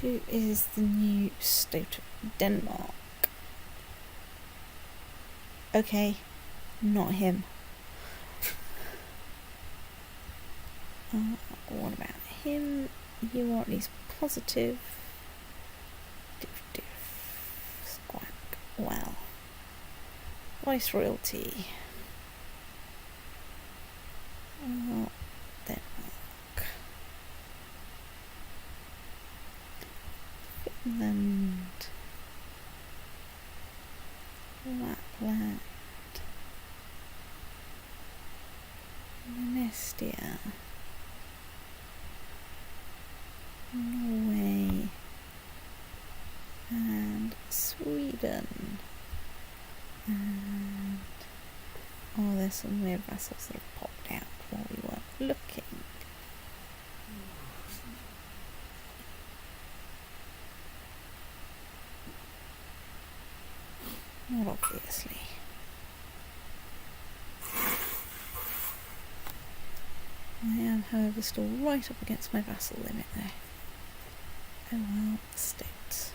Who is the new state of Denmark? Okay, not him. What about him? You are at least positive. Squawk. Well. Viceroyalty. Denmark. Finland. Lapland. Venestia. Norway and Sweden, and there's some weird vessels that have popped out while we weren't looking. Not obviously. I am, however, still right up against my vassal limit there. Oh well, states.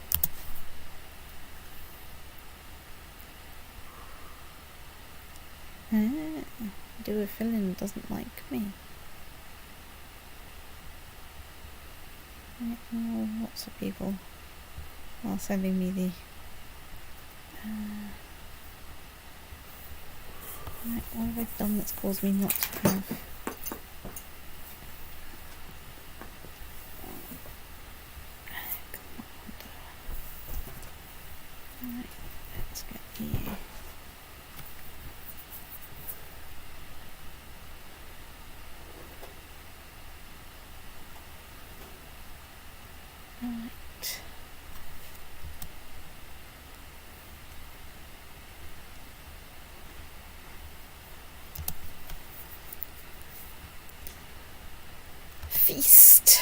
Do a fill-in doesn't like me. Lots of people are sending me the right, what have I done that's caused me not to have right, let's get you. Right. Feast.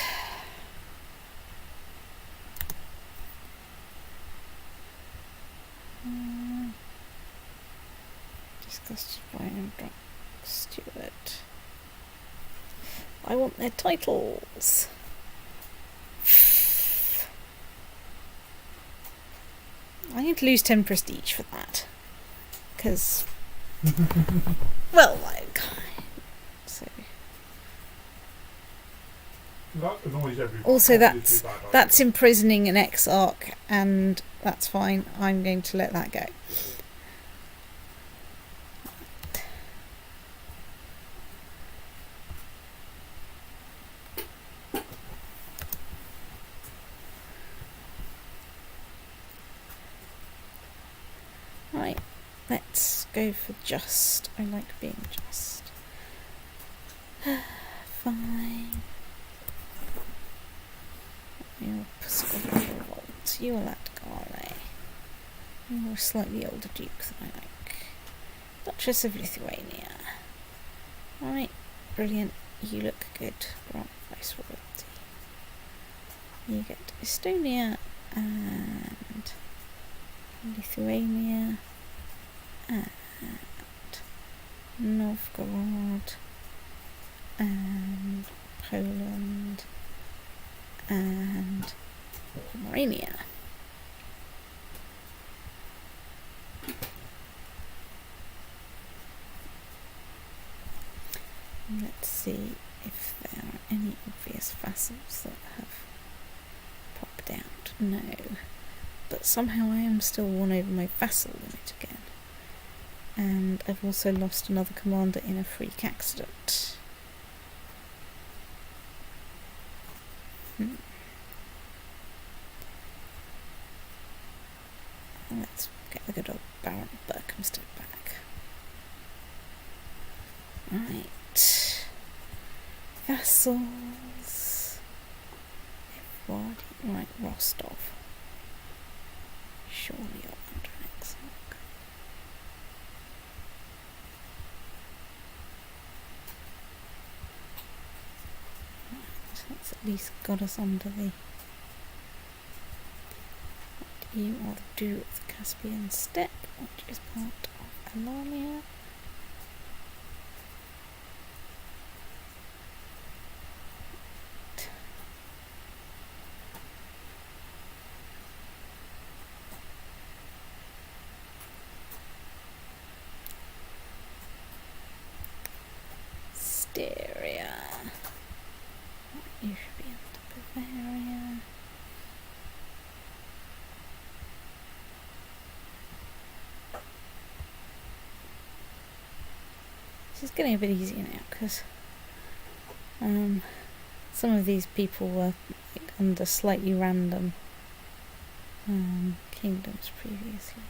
Discussed by a drunk steward. I want their titles. I need to lose 10 prestige for that. Because, well, like, so. That annoys everyone. Also, that's imprisoning an exarch, and that's fine. I'm going to let that go. Right, let's go for just. I like being just. Fine. You're Scottish revolt. You are that Gale. You're a slightly older duke than I like. Duchess of Lithuania. Right, brilliant. You look good. Grant viceroyalty. You get Estonia and Lithuania and Novgorod and Poland and Pomerania. Let's see if there are any obvious vassals that have popped out. No. But somehow I am still won over my vassal limit again. And I've also lost another commander in a freak accident. Let's get the good old Baron Berkhamsted back. Right. Vassals. Everybody. Right, Rostov. Surely you're under an exarch. Right, that's at least got us under the... What do you want to do with the Caspian Steppe, which is part of Alania? Styria. You should be under Bavaria. This is getting a bit easier now because some of these people were like, under slightly random kingdoms previously.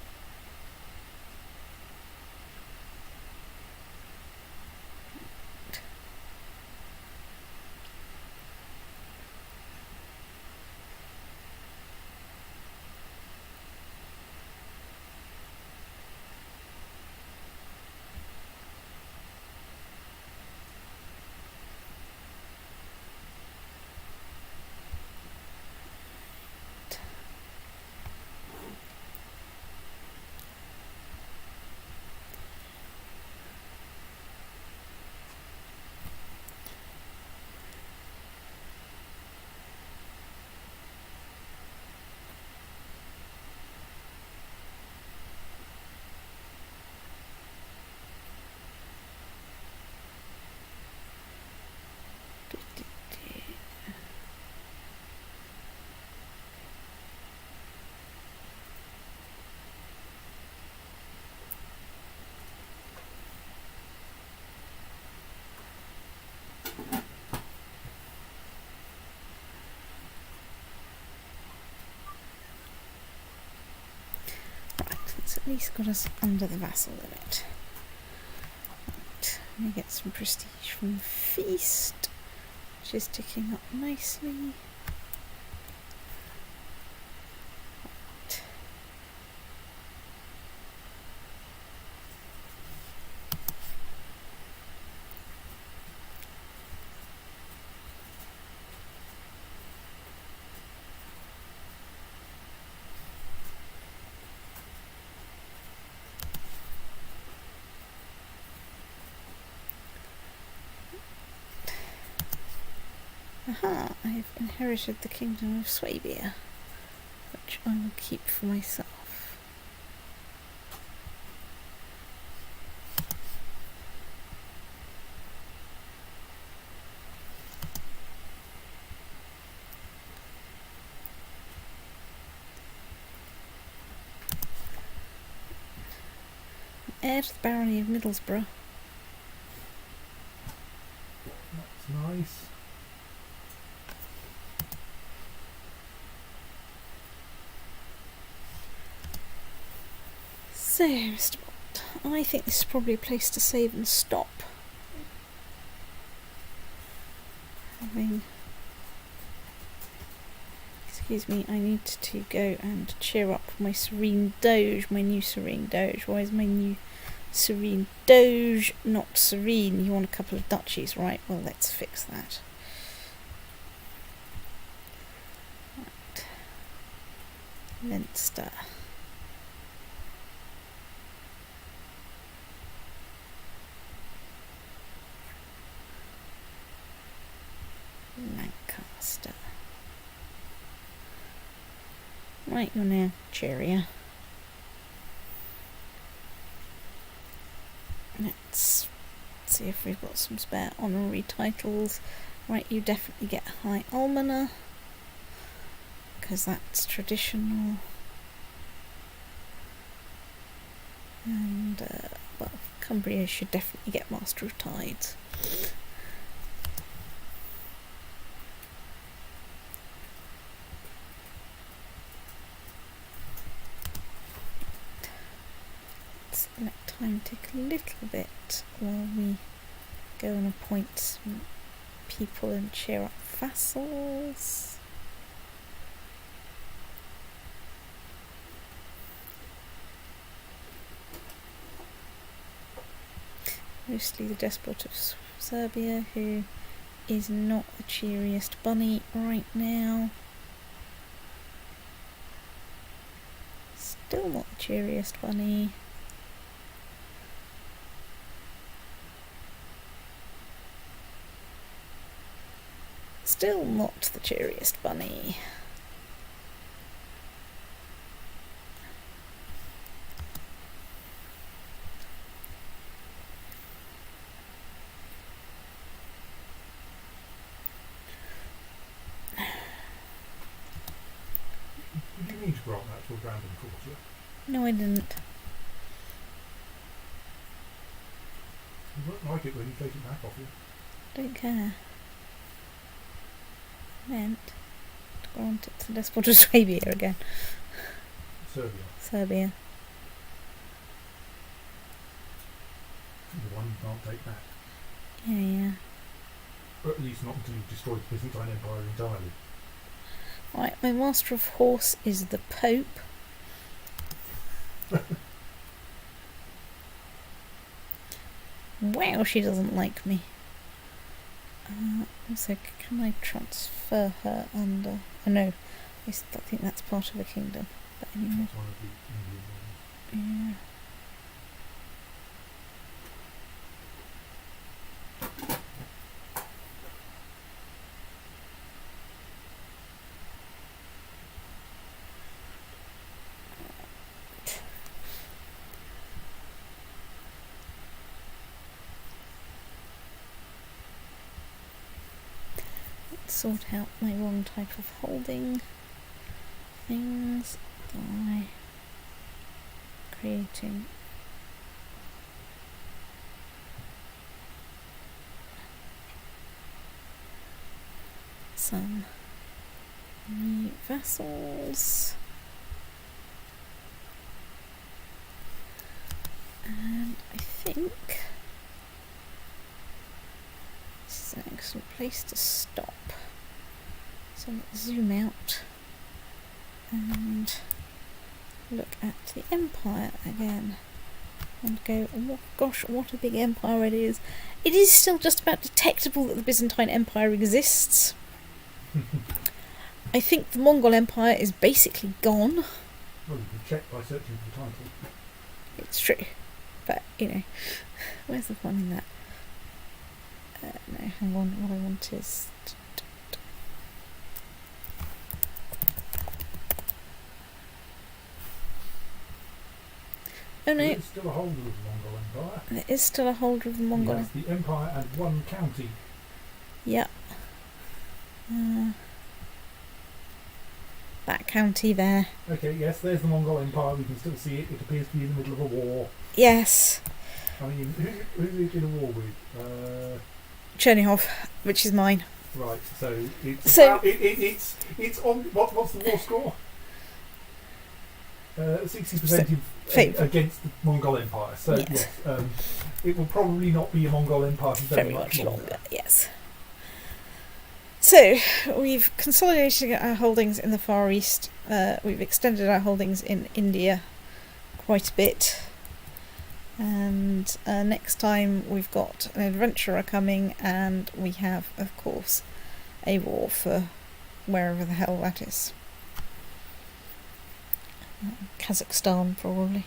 It's at least got us under the vassal limit. Right, we get some prestige from the feast, which is ticking up nicely. Right. Aha, I've inherited the kingdom of Swabia, which I will keep for myself. Heir to the barony of Middlesbrough. That's nice. So, Mr. Bond, I think this is probably a place to save and stop. Excuse me, I need to go and cheer up my Serene Doge, my new Serene Doge. Why is my new Serene Doge not serene? You want a couple of duchies, right? Well, let's fix that. Right. Leinster. Lancaster. Right, you're now cheerier. Let's see if we've got some spare honorary titles. Right, you definitely get High Almoner, because that's traditional. And, well, Cumbria should definitely get Master of Tides. time tick a little bit while we go and appoint some people and cheer up vassals. Mostly the despot of Serbia, who is not the cheeriest bunny right now. Still not the cheeriest bunny. Still not the cheeriest bunny. Did you mean to grant that to a random courtier? No, I didn't. You won't like it when you take it back off you. Don't care. Meant to grant it to Despot of Swabia again. Serbia. The one you can't take back. Yeah. Or at least not until you've destroyed the Byzantine Empire entirely. Right, my master of horse is the Pope. Wow, she doesn't like me. Also, can I transfer her under... Oh no, I think that's part of a kingdom. But anyway. That's one of the Indian ones. Yeah. Sort out my wrong type of holding things by creating some new vassals, and I think this is an excellent place to stop. So let's zoom out and look at the empire again and go, oh gosh, what a big empire it is. It is still just about detectable that the Byzantine Empire exists. I think the Mongol Empire is basically gone. Well, you can check by searching for the title. It's true, but you know, where's the fun in that? No, hang on, what I want is... Oh no. It's still a holder of the Mongol Empire. There is still a holder of the Mongol Yes, the empire and one county. Yeah. That county there. Okay, yes, there's the Mongol Empire. We can still see it. It appears to be in the middle of a war. Yes. I mean, who's it in a war with? Chernihiv, which is mine. Right, so So- it's on. What's the war score? 60% against the Mongol Empire. So yes, it will probably not be a Mongol Empire for very much longer. Yes. So we've consolidated our holdings in the Far East. We've extended our holdings in India quite a bit. And next time we've got an adventurer coming, and we have, of course, a war for wherever the hell that is. Kazakhstan, probably.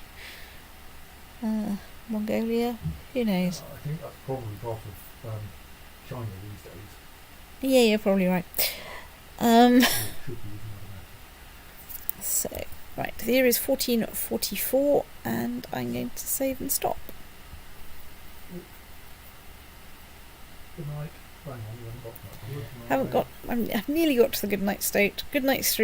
Mongolia, who knows? I think that's probably part of China these days. Yeah, you're probably right. Or it should be, isn't it? So, right, the year is 1444, and I'm going to save and stop. Good night. Hang on, you haven't got that. I've nearly got to the good night state. Good night stream.